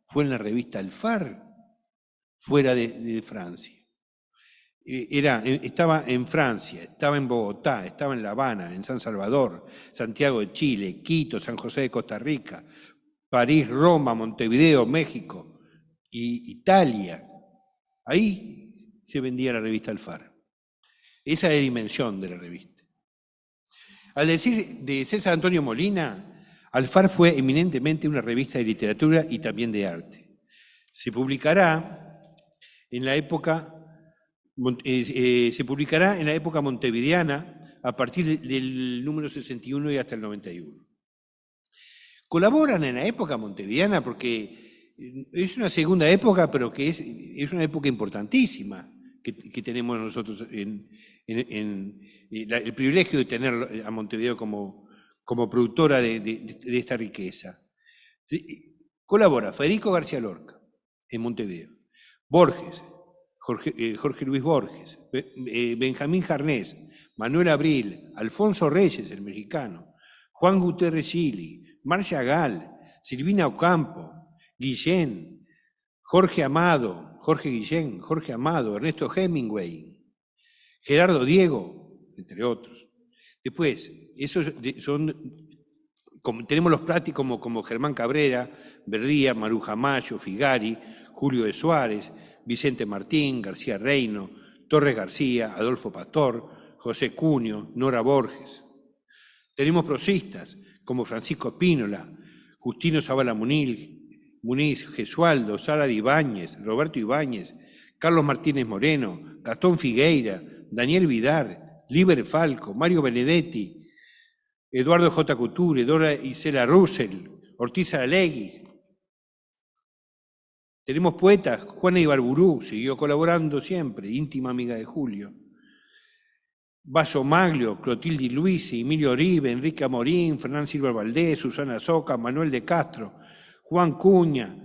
fue en la revista Alfar, fuera de Francia. Estaba en Francia, estaba en Bogotá, estaba en La Habana, en San Salvador, Santiago de Chile, Quito, San José de Costa Rica, París, Roma, Montevideo, México y Italia. Ahí se vendía la revista Alfar. Esa es la dimensión de la revista. Al decir de César Antonio Molina, Alfar fue eminentemente una revista de literatura y también de arte. Se publicará en la época montevideana a partir del número 61 y hasta el 91. Colaboran en la época montevideana porque es una segunda época, pero que es una época importantísima que tenemos nosotros el privilegio de tener a Montevideo como productora de esta riqueza. Colabora Federico García Lorca en Montevideo, Borges, Jorge Luis Borges, Benjamín Jarnés, Manuel Abril, Alfonso Reyes, el mexicano, Juan Gutiérrez Gili, Marcia Gall, Silvina Ocampo, Guillén, Jorge Guillén, Jorge Amado, Ernesto Hemingway, Gerardo Diego, entre otros. Después, tenemos los plásticos como Germán Cabrera, Verdía, Maruja Mayo, Figari, Julio de Suárez, Vicente Martín, García Reino, Torres García, Adolfo Pastor, José Cunio, Nora Borges. Tenemos prosistas como Francisco Espínola, Justino Zavala Muniz, Gesualdo, Sara de Ibáñez, Roberto Ibáñez, Carlos Martínez Moreno, Gastón Figueira, Daniel Vidar, Liber Falco, Mario Benedetti, Eduardo J. Couture, Dora Isela Russell, Ortiz Alegui. Tenemos poetas, Juana Ibarburu siguió colaborando siempre, íntima amiga de Julio. Vaso Maglio, Clotilde Luisi, Emilio Oribe, Enrique Amorín, Fernán Silva Valdés, Susana Soca, Manuel de Castro, Juan Cuña,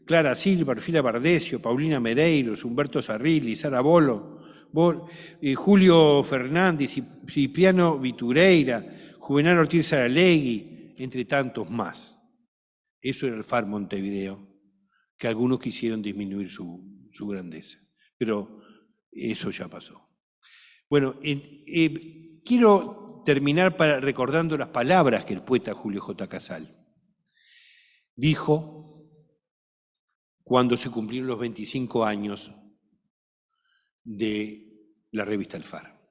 Clara Silva, Orfila Bardesio, Paulina Medeiros, Humberto Sarrilli, Sara Bolo, Julio Fernández, Cipriano Vitureira, Juvenal Ortiz Saralegui, entre tantos más. Eso era Alfar Montevideo, que algunos quisieron disminuir su grandeza, pero eso ya pasó. Bueno, quiero terminar recordando las palabras que el poeta Julio J. Casal dijo cuando se cumplieron los 25 años de la revista Alfar,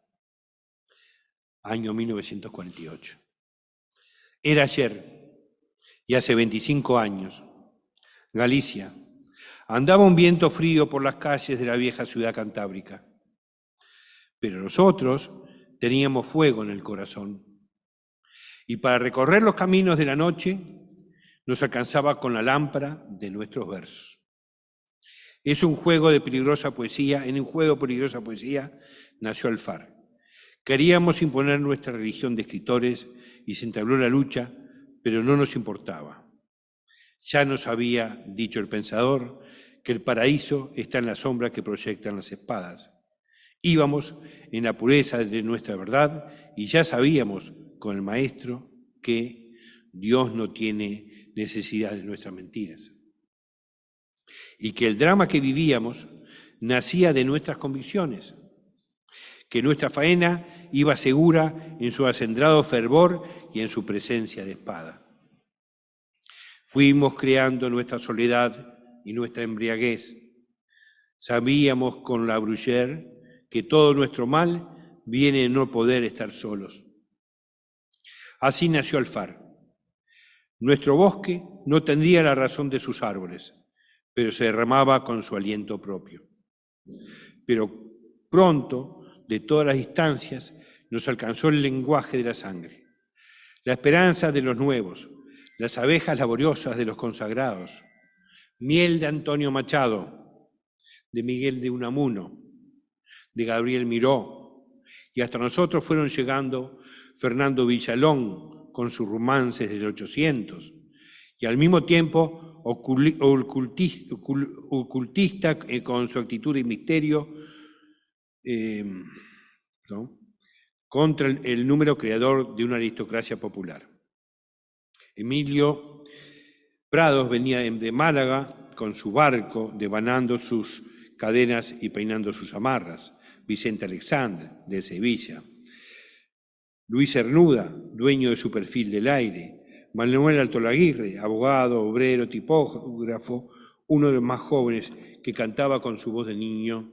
año 1948. Era ayer, y hace 25 años, Galicia, andaba un viento frío por las calles de la vieja ciudad cantábrica, pero nosotros teníamos fuego en el corazón, y para recorrer los caminos de la noche nos alcanzaba con la lámpara de nuestros versos. En un juego de peligrosa poesía nació Alfar. Queríamos imponer nuestra religión de escritores y se entabló la lucha, pero no nos importaba. Ya nos había dicho el pensador que el paraíso está en la sombra que proyectan las espadas. Íbamos en la pureza de nuestra verdad y ya sabíamos con el maestro que Dios no tiene necesidad de nuestras mentiras. Y que el drama que vivíamos nacía de nuestras convicciones, que nuestra faena iba segura en su acendrado fervor y en su presencia de espada. Fuimos creando nuestra soledad y nuestra embriaguez. Sabíamos con la Bruyère que todo nuestro mal viene de no poder estar solos. Así nació Alfar. Nuestro bosque no tendría la razón de sus árboles, pero se derramaba con su aliento propio. Pero pronto, de todas las distancias, nos alcanzó el lenguaje de la sangre, la esperanza de los nuevos, las abejas laboriosas de los consagrados, miel de Antonio Machado, de Miguel de Unamuno, de Gabriel Miró, y hasta nosotros fueron llegando Fernando Villalón con sus romances del 800, y al mismo tiempo ocultista con su actitud de misterio contra el número creador de una aristocracia popular. Emilio Prados venía de Málaga con su barco, devanando sus cadenas y peinando sus amarras. Vicente Alexandre, de Sevilla. Luis Cernuda, dueño de su Perfil del Aire. Manuel Altolaguirre, abogado, obrero, tipógrafo, uno de los más jóvenes que cantaba con su voz de niño: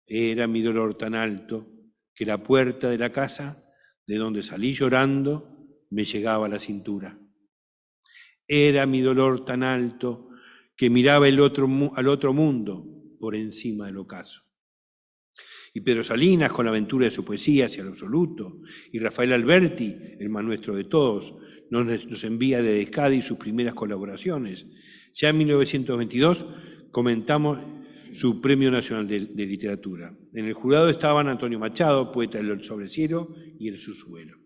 era mi dolor tan alto que la puerta de la casa, de donde salí llorando, me llegaba a la cintura. Era mi dolor tan alto que miraba al otro mundo por encima del ocaso. Y Pedro Salinas, con la aventura de su poesía hacia lo absoluto, y Rafael Alberti, el más nuestro de todos, nos envía desde Cádiz sus primeras colaboraciones. Ya en 1922 comentamos su Premio Nacional de Literatura. En el jurado estaban Antonio Machado, poeta del Sobrecielo y El Susuelo,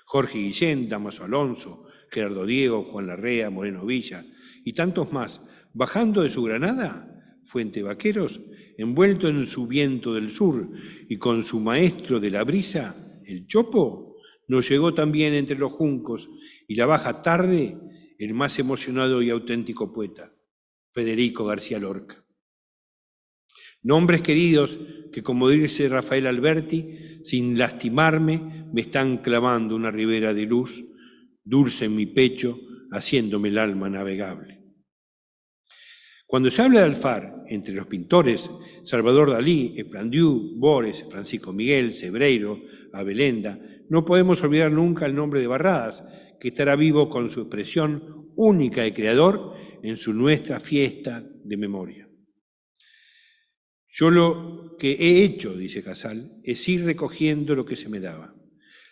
Jorge Guillén, Damaso Alonso, Gerardo Diego, Juan Larrea, Moreno Villa y tantos más. Bajando de su granada, Fuente Vaqueros, envuelto en su viento del sur y con su maestro de la brisa, el Chopo, nos llegó también entre los juncos y la baja tarde el más emocionado y auténtico poeta, Federico García Lorca. Nombres queridos que, como dice Rafael Alberti, sin lastimarme, me están clavando una ribera de luz dulce en mi pecho, haciéndome el alma navegable. Cuando se habla de Alfar, entre los pintores, Salvador Dalí, Esplandiú, Bores, Francisco Miguel, Sebreiro, Abelenda, no podemos olvidar nunca el nombre de Barradas, que estará vivo con su expresión única de creador en su nuestra fiesta de memoria. Yo lo que he hecho, dice Casal, es ir recogiendo lo que se me daba.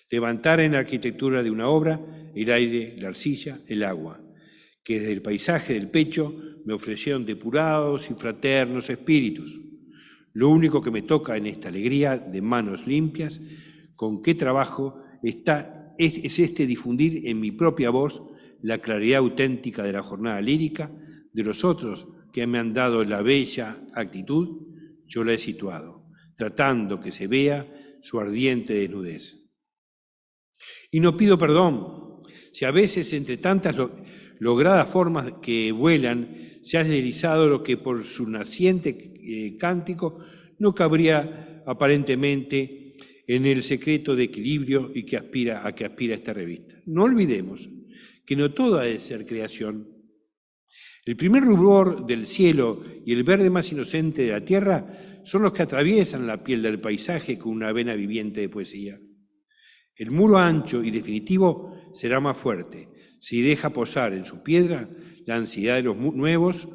Levantar en la arquitectura de una obra el aire, la arcilla, el agua, que desde el paisaje del pecho me ofrecieron depurados y fraternos espíritus. Lo único que me toca en esta alegría de manos limpias, con qué trabajo es este difundir en mi propia voz la claridad auténtica de la jornada lírica de los otros que me han dado la bella actitud, yo la he situado. tratando que se vea su ardiente desnudez. Y no pido perdón si a veces entre tantas logradas formas que vuelan se ha deslizado lo que por su naciente cántico no cabría aparentemente en el secreto de equilibrio y que aspira esta revista. No olvidemos que no todo ha de ser creación. El primer rubor del cielo y el verde más inocente de la tierra son los que atraviesan la piel del paisaje con una vena viviente de poesía. El muro ancho y definitivo será más fuerte si deja posar en su piedra la ansiedad de los nuevos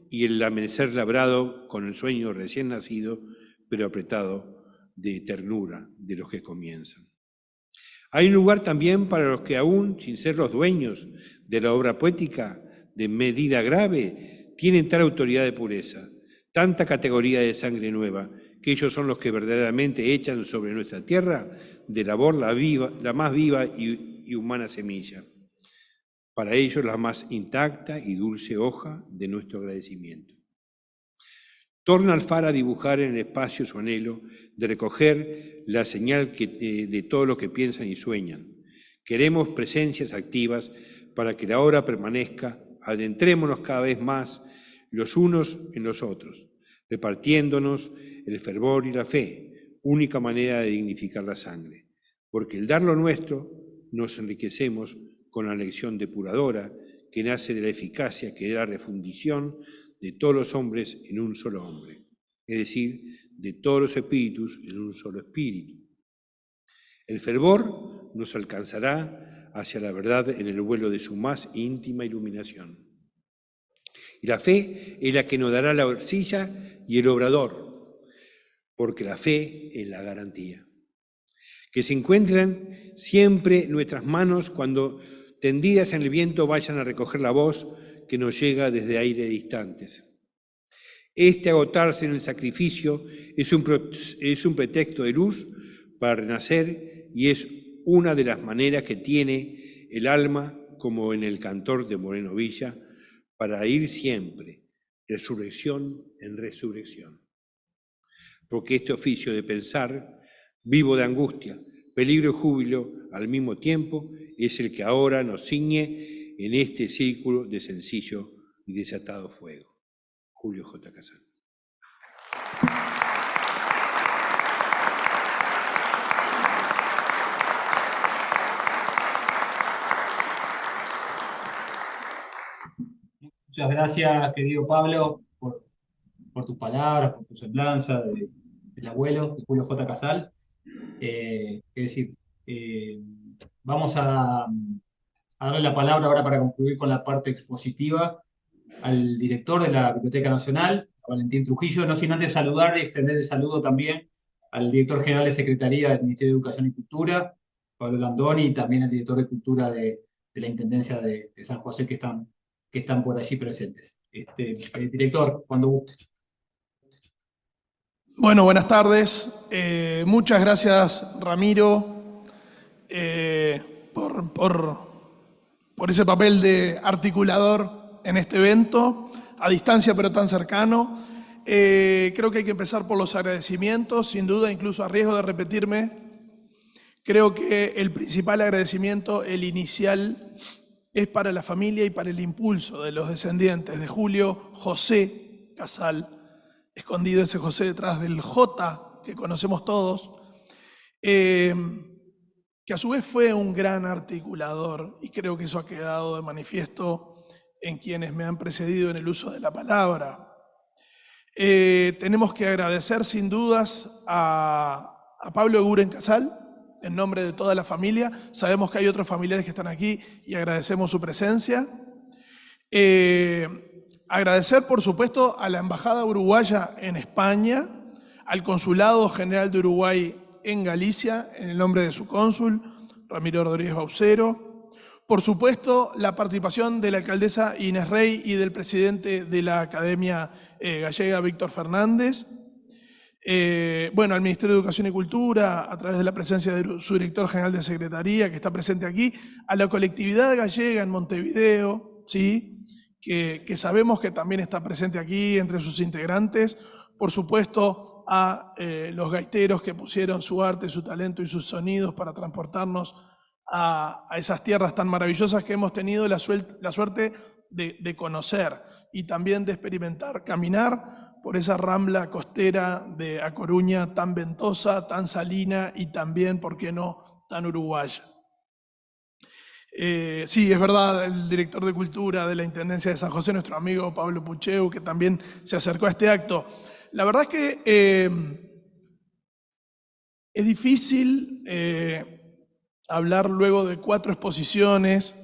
y el amanecer labrado con el sueño recién nacido, pero apretado de ternura de los que comienzan. Hay un lugar también para los que aún, sin ser los dueños de la obra poética de medida grave, tienen tal autoridad de pureza, tanta categoría de sangre nueva, que ellos son los que verdaderamente echan sobre nuestra tierra de labor la más viva y humana semilla. Para ellos la más intacta y dulce hoja de nuestro agradecimiento. Torna Alfar a dibujar en el espacio su anhelo de recoger la señal de todo lo que piensan y sueñan. Queremos presencias activas para que la obra permanezca. Adentrémonos cada vez más los unos en los otros, repartiéndonos el fervor y la fe, única manera de dignificar la sangre. Porque el dar lo nuestro nos enriquecemos con la lección depuradora que nace de la eficacia que da la refundición de todos los hombres en un solo hombre, es decir, de todos los espíritus en un solo espíritu. El fervor nos alcanzará hacia la verdad en el vuelo de su más íntima iluminación. Y la fe es la que nos dará la arcilla y el obrador, porque la fe es la garantía. Que se encuentren siempre nuestras manos cuando tendidas en el viento vayan a recoger la voz que nos llega desde aires distantes. Este agotarse en el sacrificio es un pretexto de luz para renacer y es una de las maneras que tiene el alma, como en el cantor de Moreno Villa, para ir siempre, resurrección en resurrección. Porque este oficio de pensar, vivo de angustia, peligro y júbilo al mismo tiempo, es el que ahora nos ciñe en este círculo de sencillo y desatado fuego. Julio J. Casal. Muchas gracias, querido Pablo, por tus palabras, por tu semblanza del abuelo, de Julio J. Casal. Es decir, vamos a darle la palabra ahora para concluir con la parte expositiva al director de la Biblioteca Nacional, a Valentín Trujillo, no sin antes saludar y extender el saludo también al director general de Secretaría del Ministerio de Educación y Cultura, Pablo Landoni, y también al director de Cultura de la Intendencia de San José, que están por allí presentes. Director, cuando guste. Bueno, buenas tardes. Muchas gracias, Ramiro, por ese papel de articulador en este evento, a distancia pero tan cercano. Creo que hay que empezar por los agradecimientos, sin duda, incluso a riesgo de repetirme. Creo que el principal agradecimiento, el inicial, es para la familia y para el impulso de los descendientes de Julio José Casal, escondido ese José detrás del J que conocemos todos, que a su vez fue un gran articulador, y creo que eso ha quedado de manifiesto en quienes me han precedido en el uso de la palabra. Tenemos que agradecer sin dudas a Pablo Eguren Casal, en nombre de toda la familia. Sabemos que hay otros familiares que están aquí y agradecemos su presencia. Agradecer, por supuesto, a la Embajada Uruguaya en España, al Consulado General de Uruguay en Galicia, en el nombre de su cónsul, Ramiro Rodríguez Baucero. Por supuesto, la participación de la alcaldesa Inés Rey y del presidente de la Academia Gallega, Víctor Fernández. Bueno, al Ministerio de Educación y Cultura, a través de la presencia de su director general de Secretaría, que está presente aquí, a la colectividad gallega en Montevideo, ¿sí? que sabemos que también está presente aquí entre sus integrantes. por supuesto, a los gaiteros que pusieron su arte, su talento y sus sonidos para transportarnos a esas tierras tan maravillosas que hemos tenido la suerte de conocer y también de experimentar, caminar por esa rambla costera de A Coruña tan ventosa, tan salina y también, ¿por qué no?, tan uruguaya. Sí, es verdad, el director de Cultura de la Intendencia de San José, nuestro amigo Pablo Pucheu, que también se acercó a este acto. La verdad es que es difícil hablar luego de 4 exposiciones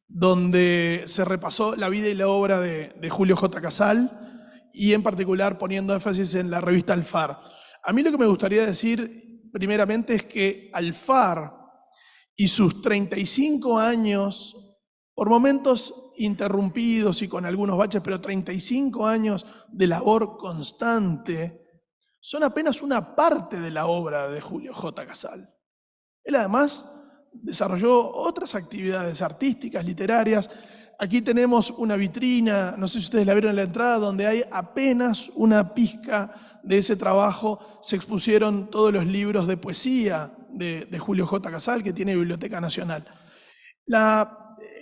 donde se repasó la vida y la obra de Julio J. Casal y en particular poniendo énfasis en la revista Alfar. A mí lo que me gustaría decir primeramente es que Alfar y sus 35 años, por momentos interrumpidos y con algunos baches, pero 35 años de labor constante, son apenas una parte de la obra de Julio J. Casal. Él además desarrolló otras actividades artísticas, literarias. Aquí tenemos una vitrina, no sé si ustedes la vieron en la entrada, donde hay apenas una pizca de ese trabajo. Se expusieron todos los libros de poesía de Julio J. Casal, que tiene Biblioteca Nacional.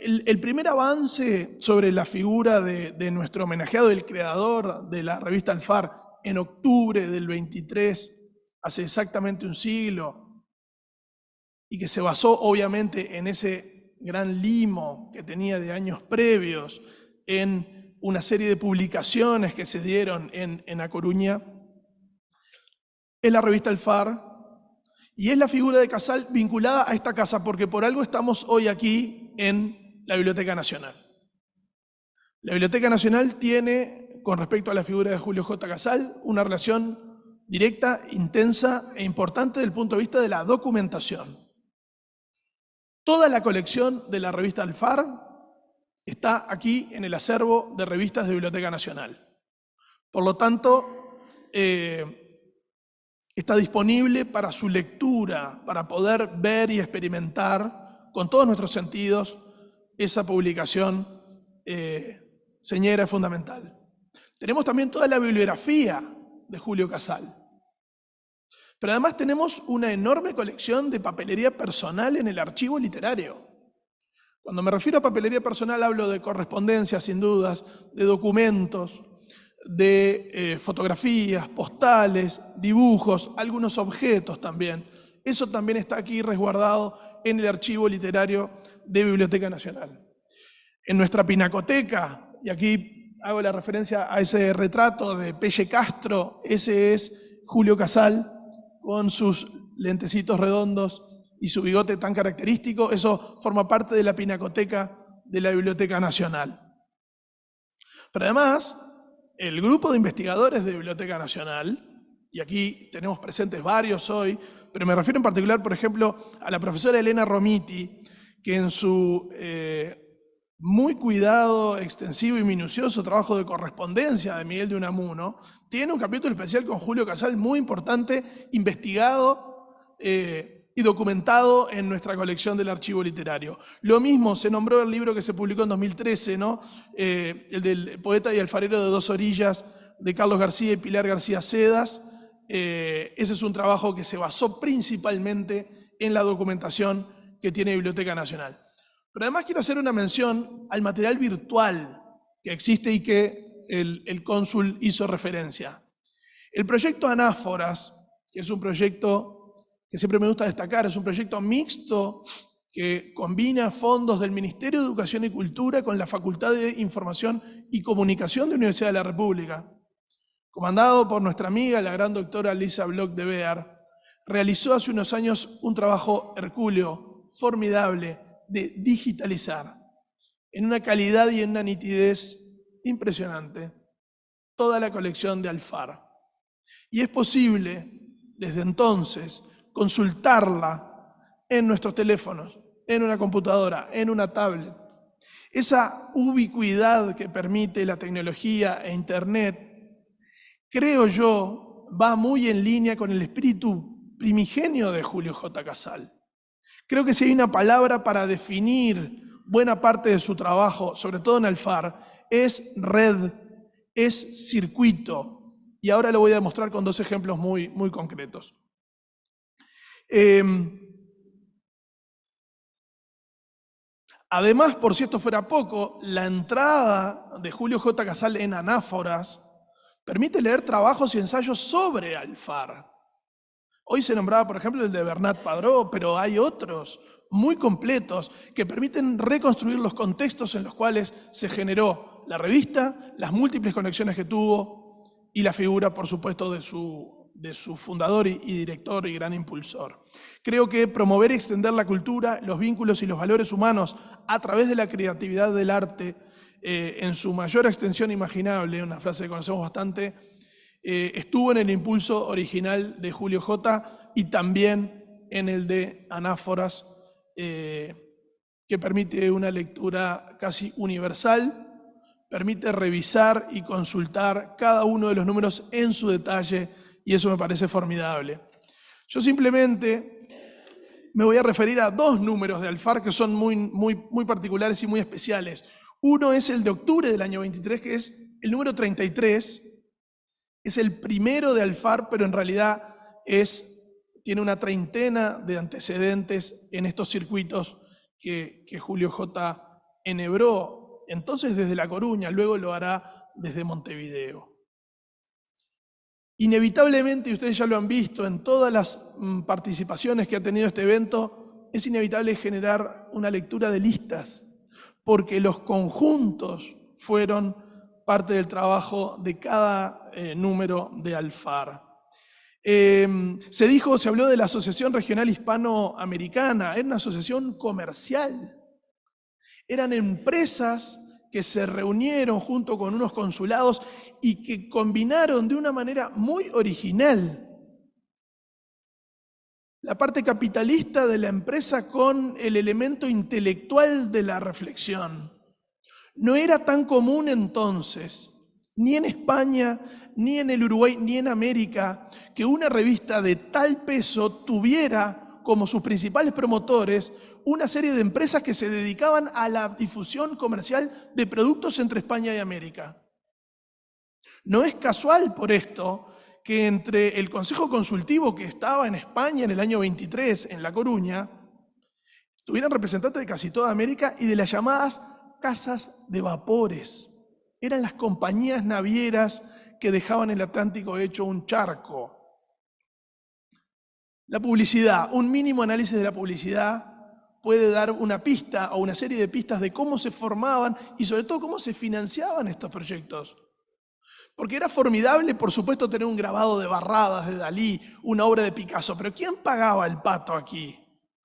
El primer avance sobre la figura de nuestro homenajeado, el creador de la revista Alfar, en octubre del 23, hace exactamente un siglo, y que se basó obviamente en ese gran limo que tenía de años previos, en una serie de publicaciones que se dieron en A Coruña, es la revista Alfar, y es la figura de Casal vinculada a esta casa, porque por algo estamos hoy aquí en la Biblioteca Nacional. La Biblioteca Nacional tiene, con respecto a la figura de Julio J. Casal, una relación directa, intensa e importante desde el punto de vista de la documentación. Toda la colección de la revista Alfar está aquí en el acervo de revistas de Biblioteca Nacional. Por lo tanto, está disponible para su lectura, para poder ver y experimentar con todos nuestros sentidos esa publicación señera fundamental. Tenemos también toda la bibliografía de Julio Casal. Pero además tenemos una enorme colección de papelería personal en el archivo literario. Cuando me refiero a papelería personal hablo de correspondencia, sin dudas, de documentos, de fotografías, postales, dibujos, algunos objetos también. Eso también está aquí resguardado en el archivo literario de Biblioteca Nacional. En nuestra pinacoteca, y aquí hago la referencia a ese retrato de Pelle Castro, ese es Julio Casal, con sus lentecitos redondos y su bigote tan característico. Eso forma parte de la pinacoteca de la Biblioteca Nacional. Pero además, el grupo de investigadores de Biblioteca Nacional, y aquí tenemos presentes varios hoy, pero me refiero en particular, por ejemplo, a la profesora Elena Romiti, que en su muy cuidado, extensivo y minucioso trabajo de correspondencia de Miguel de Unamuno, tiene un capítulo especial con Julio Casal muy importante, investigado y documentado en nuestra colección del archivo literario. Lo mismo se nombró el libro que se publicó en 2013, ¿no? El del Poeta y Alfarero de Dos Orillas, de Carlos García y Pilar García Sedas. Ese es un trabajo que se basó principalmente en la documentación que tiene Biblioteca Nacional. Pero además quiero hacer una mención al material virtual que existe y que el cónsul hizo referencia. El proyecto Anáforas, que es un proyecto que siempre me gusta destacar, es un proyecto mixto que combina fondos del Ministerio de Educación y Cultura con la Facultad de Información y Comunicación de la Universidad de la República. Comandado por nuestra amiga, la gran doctora Lisa Bloch de Beer, realizó hace unos años un trabajo hercúleo, formidable, de digitalizar en una calidad y en una nitidez impresionante toda la colección de Alfar. Y es posible, desde entonces, consultarla en nuestros teléfonos, en una computadora, en una tablet. Esa ubicuidad que permite la tecnología e Internet, creo yo, va muy en línea con el espíritu primigenio de Julio J. Casal. Creo que si hay una palabra para definir buena parte de su trabajo, sobre todo en Alfar, es red, es circuito, Y ahora lo voy a demostrar con dos ejemplos muy, muy concretos. Además, por si esto fuera poco, la entrada de Julio J. Casal en Anáforas permite leer trabajos y ensayos sobre Alfar. Hoy se nombraba, por ejemplo, el de Bernat Padró, pero hay otros muy completos que permiten reconstruir los contextos en los cuales se generó la revista, las múltiples conexiones que tuvo y la figura, por supuesto, de su fundador y director y gran impulsor. Creo que promover y extender la cultura, los vínculos y los valores humanos a través de la creatividad del arte en su mayor extensión imaginable, una frase que conocemos bastante, estuvo en el impulso original de Julio J. y también en el de Anáforas, que permite una lectura casi universal, permite revisar y consultar cada uno de los números en su detalle, y eso me parece formidable. Yo simplemente me voy a referir a dos números de Alfar que son muy particulares y muy especiales. Uno es el de octubre del año 23, que es el número 33, es el primero de Alfar, pero en realidad tiene una treintena de antecedentes en estos circuitos que Julio J. enhebró, entonces desde La Coruña, luego lo hará desde Montevideo. Inevitablemente, y ustedes ya lo han visto en todas las participaciones que ha tenido este evento, es inevitable generar una lectura de listas, porque los conjuntos fueron parte del trabajo de cada número de Alfar. Se habló de la Asociación Regional Hispanoamericana, era una asociación comercial. Eran empresas que se reunieron junto con unos consulados y que combinaron de una manera muy original la parte capitalista de la empresa con el elemento intelectual de la reflexión. No era tan común entonces, ni en España, ni en el Uruguay, ni en América, que una revista de tal peso tuviera como sus principales promotores una serie de empresas que se dedicaban a la difusión comercial de productos entre España y América. No es casual por esto que entre el Consejo Consultivo que estaba en España en el año 23, en La Coruña, tuvieran representantes de casi toda América y de las llamadas casas de vapores. Eran las compañías navieras que dejaban el Atlántico hecho un charco. La publicidad, un mínimo análisis de la publicidad puede dar una pista o una serie de pistas de cómo se formaban y sobre todo cómo se financiaban estos proyectos. Porque era formidable, por supuesto, tener un grabado de Barradas, de Dalí, una obra de Picasso, pero ¿quién pagaba el pato aquí?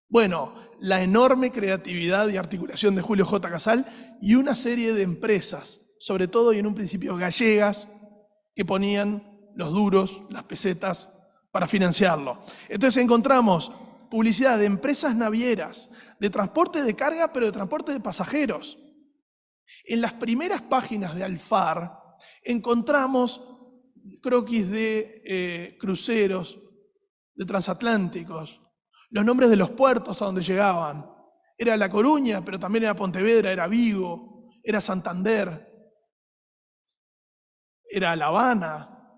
Bueno, la enorme creatividad y articulación de Julio J. Casal y una serie de empresas, sobre todo y en un principio gallegas, que ponían los duros, las pesetas, para financiarlo. Entonces encontramos publicidad de empresas navieras, de transporte de carga, pero de transporte de pasajeros. En las primeras páginas de Alfar encontramos croquis de cruceros, de transatlánticos, los nombres de los puertos a donde llegaban. Era La Coruña, pero también era Pontevedra, era Vigo, era Santander, era La Habana,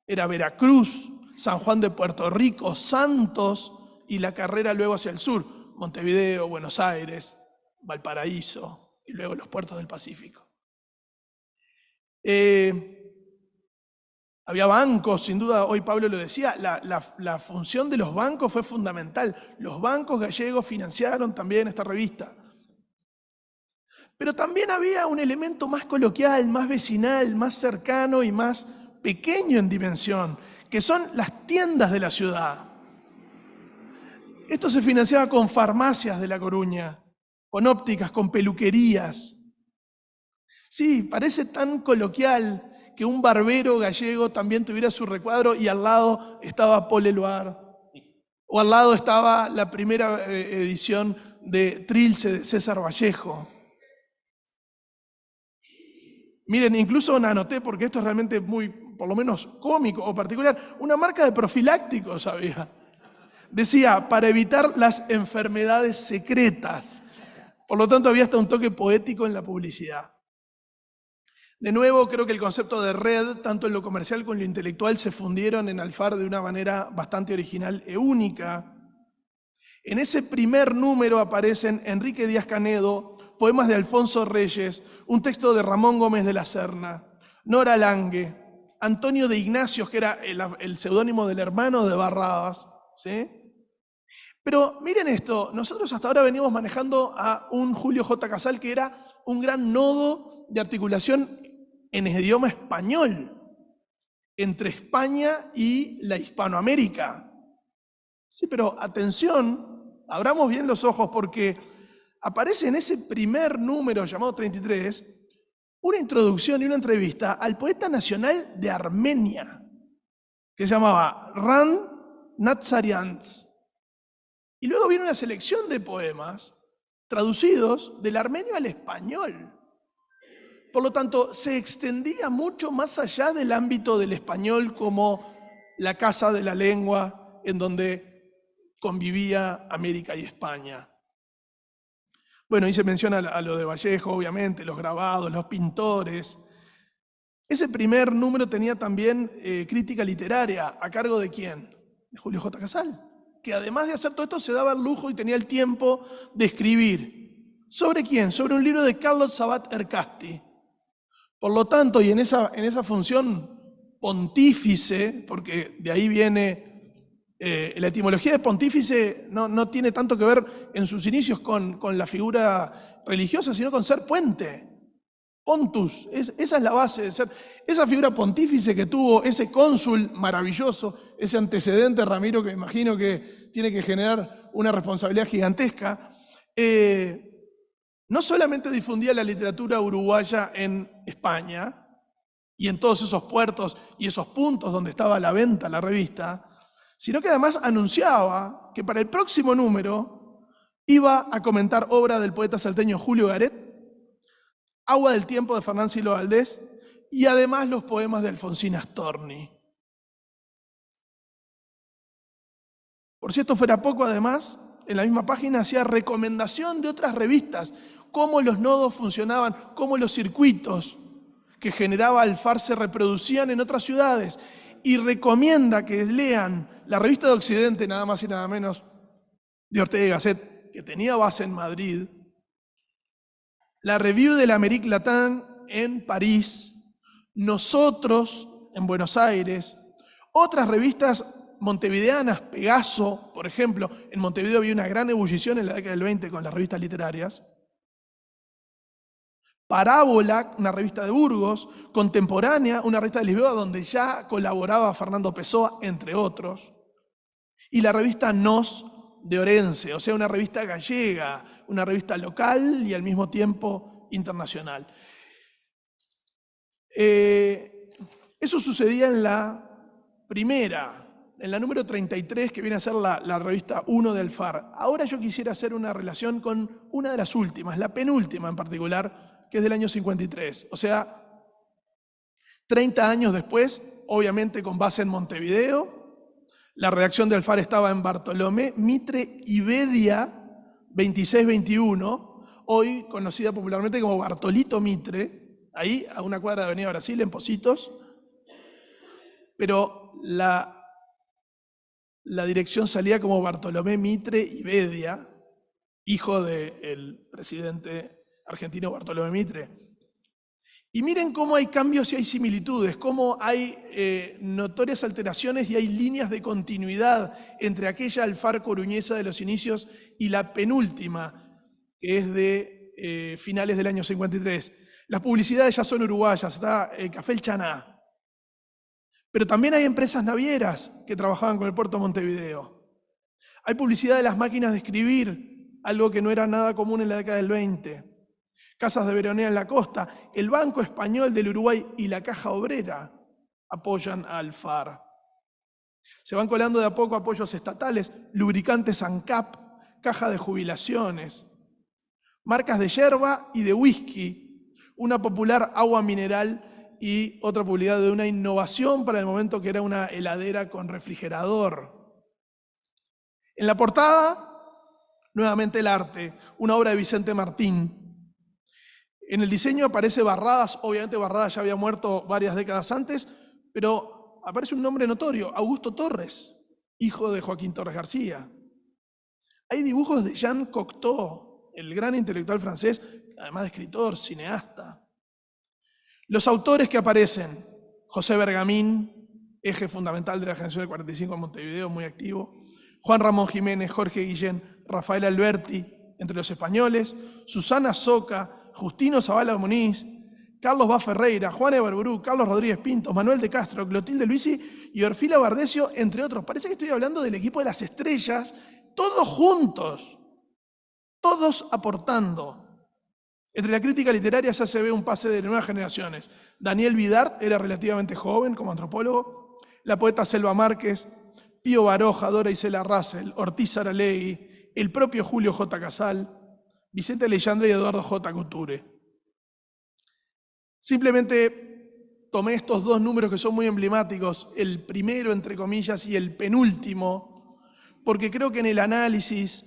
era Veracruz, San Juan de Puerto Rico, Santos y la carrera luego hacia el sur, Montevideo, Buenos Aires, Valparaíso y luego los puertos del Pacífico. Había bancos, sin duda, hoy Pablo lo decía, la función de los bancos fue fundamental. Los bancos gallegos financiaron también esta revista. Pero también había un elemento más coloquial, más vecinal, más cercano y más pequeño en dimensión, que son las tiendas de la ciudad. Esto se financiaba con farmacias de La Coruña, con ópticas, con peluquerías. Sí, parece tan coloquial que un barbero gallego también tuviera su recuadro y al lado estaba Paul Eluard, o al lado estaba la primera edición de Trilce de César Vallejo. Miren, incluso anoté, porque esto es realmente muy, por lo menos cómico o particular, una marca de profilácticos había. Decía, para evitar las enfermedades secretas. Por lo tanto, había hasta un toque poético en la publicidad. De nuevo, creo que el concepto de red, tanto en lo comercial como en lo intelectual, se fundieron en Alfar de una manera bastante original e única. En ese primer número aparecen Enrique Díaz Canedo, poemas de Alfonso Reyes, un texto de Ramón Gómez de la Serna, Nora Lange, Antonio de Ignacios, que era el seudónimo del hermano de Barradas, ¿sí? Pero miren esto, nosotros hasta ahora venimos manejando a un Julio J. Casal que era un gran nodo de articulación en el idioma español, entre España y la Hispanoamérica. Sí, pero atención, abramos bien los ojos porque aparece en ese primer número llamado 33 una introducción y una entrevista al poeta nacional de Armenia, que se llamaba Ran Natsarians. Y luego viene una selección de poemas traducidos del armenio al español. Por lo tanto, se extendía mucho más allá del ámbito del español como la casa de la lengua en donde convivía América y España. Bueno, ahí se menciona a lo de Vallejo, obviamente, los grabados, los pintores. Ese primer número tenía también crítica literaria, ¿a cargo de quién? De Julio J. Casal, que además de hacer todo esto se daba el lujo y tenía el tiempo de escribir. ¿Sobre quién? Sobre un libro de Carlos Sabat Ercasti. Por lo tanto, y en esa función pontífice, porque de ahí viene la etimología de pontífice, no tiene tanto que ver en sus inicios con la figura religiosa, sino con ser puente. Pontus, esa es la base de ser. Esa figura pontífice que tuvo ese cónsul maravilloso, ese antecedente, Ramiro, que me imagino que tiene que generar una responsabilidad gigantesca, no solamente difundía la literatura uruguaya en España y en todos esos puertos y esos puntos donde estaba a la venta la revista, sino que además anunciaba que para el próximo número iba a comentar obra del poeta salteño Julio Garet, Agua del tiempo de Fernán Silva Valdés y además los poemas de Alfonsín Astorni. Por si esto fuera poco, además, en la misma página hacía recomendación de otras revistas, cómo los nodos funcionaban, cómo los circuitos que generaba Alfar se reproducían en otras ciudades, y recomienda que lean la revista de Occidente, nada más y nada menos, de Ortega y Gasset, que tenía base en Madrid, la Revue de l'Amérique Latine en París, Nosotros en Buenos Aires, otras revistas montevideanas, Pegaso, por ejemplo. En Montevideo había una gran ebullición en la década del 20 con las revistas literarias. Parábola, una revista de Burgos, Contemporánea, una revista de Lisboa donde ya colaboraba Fernando Pessoa, entre otros. Y la revista Nos de Orense, o sea, una revista gallega, una revista local y al mismo tiempo internacional. Eso sucedía en la primera, en la número 33, que viene a ser la revista 1 de Alfar. Ahora yo quisiera hacer una relación con una de las últimas, la penúltima en particular, que es del año 53. O sea, 30 años después, obviamente con base en Montevideo. La redacción de Alfar estaba en Bartolomé Mitre y Bedia 2621, hoy conocida popularmente como Bartolito Mitre, ahí a una cuadra de Avenida Brasil, en Pocitos. Pero la dirección salía como Bartolomé Mitre y Bedia, hijo del presidente argentino Bartolomé Mitre. Y miren cómo hay cambios y hay similitudes, cómo hay notorias alteraciones y hay líneas de continuidad entre aquella Alfar coruñesa de los inicios y la penúltima, que es de finales del año 53. Las publicidades ya son uruguayas, está Café El Chaná. Pero también hay empresas navieras que trabajaban con el puerto de Montevideo. Hay publicidad de las máquinas de escribir, algo que no era nada común en la década del 20. Casas de veraneo en la costa, el Banco Español del Uruguay y la Caja Obrera apoyan a Alfar. Se van colando de a poco apoyos estatales, lubricantes ANCAP, caja de jubilaciones, marcas de yerba y de whisky, una popular agua mineral y otra publicidad de una innovación para el momento que era una heladera con refrigerador. En la portada, nuevamente el arte, una obra de Vicente Martín. En el diseño aparece Barradas, obviamente Barradas ya había muerto varias décadas antes, pero aparece un nombre notorio, Augusto Torres, hijo de Joaquín Torres García. Hay dibujos de Jean Cocteau, el gran intelectual francés, además de escritor, cineasta. Los autores que aparecen, José Bergamín, eje fundamental de la generación del 45 en Montevideo, muy activo, Juan Ramón Jiménez, Jorge Guillén, Rafael Alberti, entre los españoles, Susana Soca, Justino Zavala Muniz, Carlos Bá Ferreira, Juan Eberburú, Carlos Rodríguez Pintos, Manuel de Castro, Clotilde Luisi y Orfila Bardesio, entre otros. Parece que estoy hablando del equipo de las estrellas, todos juntos, todos aportando. Entre la crítica literaria ya se ve un pase de nuevas generaciones. Daniel Vidart era relativamente joven como antropólogo, la poeta Selva Márquez, Pío Baroja, Dora Isela Russell, Ortiz Saralegui, el propio Julio J. Casal, Vicente Aleixandre y Eduardo J. Couture. Simplemente tomé estos dos números que son muy emblemáticos, el primero entre comillas y el penúltimo, porque creo que en el análisis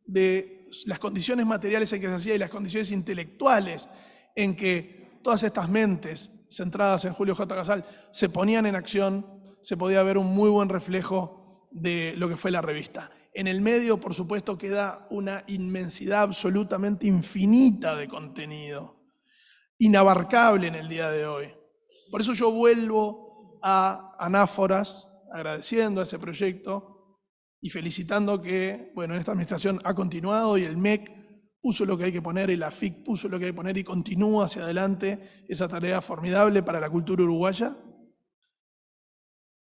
de las condiciones materiales en que se hacía y las condiciones intelectuales en que todas estas mentes centradas en Julio J. Casal se ponían en acción, se podía ver un muy buen reflejo de lo que fue la revista. En el medio, por supuesto, queda una inmensidad absolutamente infinita de contenido, inabarcable en el día de hoy. Por eso yo vuelvo a Anáforas, agradeciendo a ese proyecto y felicitando que, bueno, en esta administración ha continuado y el MEC puso lo que hay que poner y la FIC puso lo que hay que poner y continúa hacia adelante esa tarea formidable para la cultura uruguaya.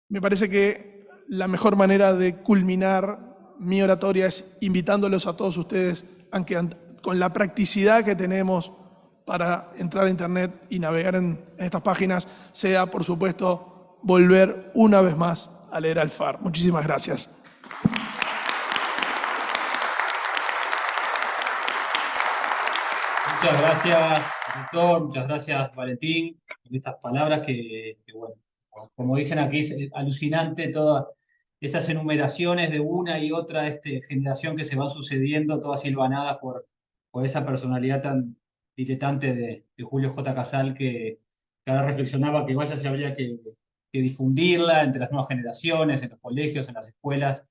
Me parece que la mejor manera de culminar mi oratoria es invitándolos a todos ustedes a que con la practicidad que tenemos para entrar a internet y navegar en estas páginas, sea, por supuesto, volver una vez más a leer al FAR. Muchísimas gracias. Muchas gracias, doctor, muchas gracias, Valentín, por estas palabras que, bueno, como dicen aquí, es alucinante todas esas enumeraciones de una y otra generación que se van sucediendo, todas hilvanadas por esa personalidad tan diletante de Julio J. Casal, que ahora reflexionaba que vaya si habría que difundirla entre las nuevas generaciones, en los colegios, en las escuelas,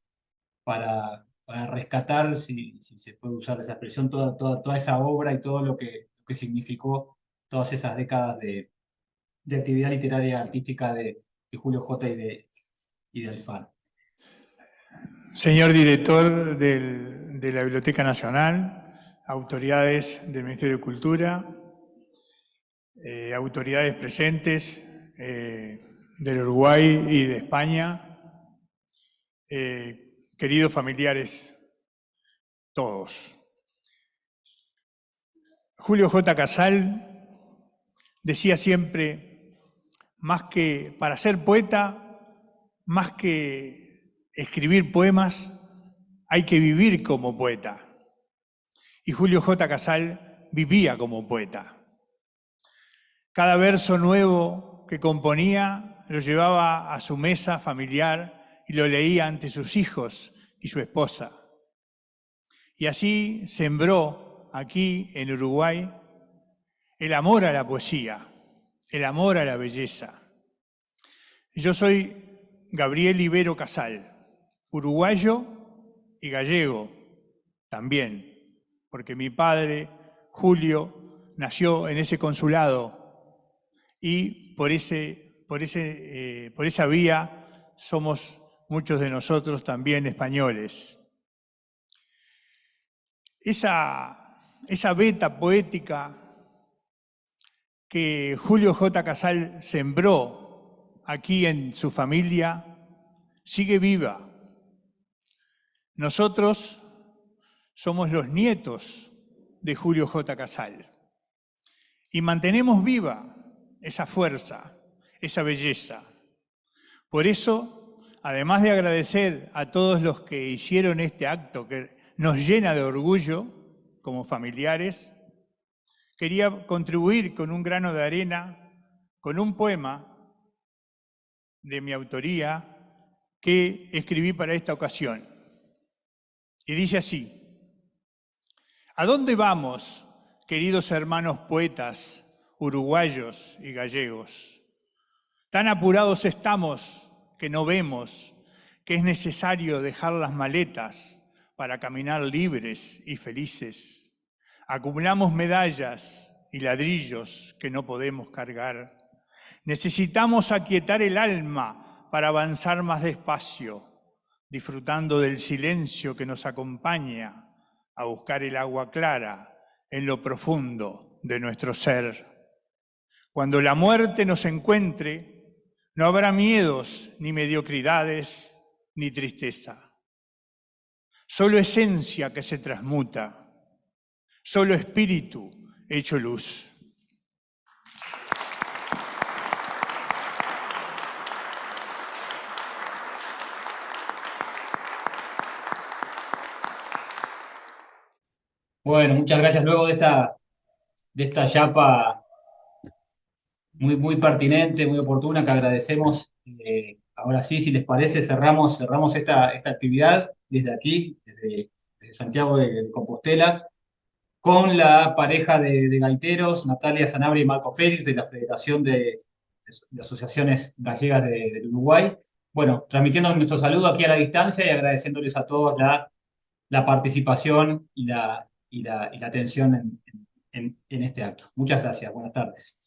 para rescatar, si se puede usar esa expresión, toda esa obra y todo lo que significó todas esas décadas de actividad literaria y artística de Julio J. y de Alfar. Señor director de la Biblioteca Nacional, autoridades del Ministerio de Cultura, autoridades presentes del Uruguay y de España, queridos familiares todos. Julio J. Casal decía siempre, más que para ser poeta, más que escribir poemas, hay que vivir como poeta. Y Julio J. Casal vivía como poeta. Cada verso nuevo que componía lo llevaba a su mesa familiar y lo leía ante sus hijos y su esposa. Y así sembró aquí en Uruguay el amor a la poesía, el amor a la belleza. Yo soy Gabriel Ibero Casal, uruguayo y gallego también, porque mi padre, Julio, nació en ese consulado y por esa vía somos muchos de nosotros también españoles. Esa veta poética que Julio J. Casal sembró aquí en su familia sigue viva. Nosotros somos los nietos de Julio J. Casal y mantenemos viva esa fuerza, esa belleza. Por eso, además de agradecer a todos los que hicieron este acto que nos llena de orgullo como familiares, quería contribuir con un grano de arena, con un poema de mi autoría que escribí para esta ocasión. Y dice así: ¿A dónde vamos queridos hermanos poetas, uruguayos y gallegos. Tan apurados estamos que no vemos que es necesario dejar las maletas para caminar libres y felices. Acumulamos medallas y ladrillos que no podemos cargar. Necesitamos aquietar el alma para avanzar más despacio, disfrutando del silencio que nos acompaña a buscar el agua clara en lo profundo de nuestro ser. Cuando la muerte nos encuentre, no habrá miedos, ni mediocridades, ni tristeza. Solo esencia que se transmuta, solo espíritu hecho luz. Bueno, muchas gracias. Luego de esta chapa muy pertinente, muy oportuna, que agradecemos. Ahora sí, si les parece, cerramos esta actividad desde aquí, desde Santiago de Compostela, con la pareja de gaiteros, Natalia Sanabria y Marco Félix, de la Federación de Asociaciones Gallegas del Uruguay. Bueno, transmitiendo nuestro saludo aquí a la distancia y agradeciéndoles a todos la participación y la atención en este acto. Muchas gracias. Buenas tardes.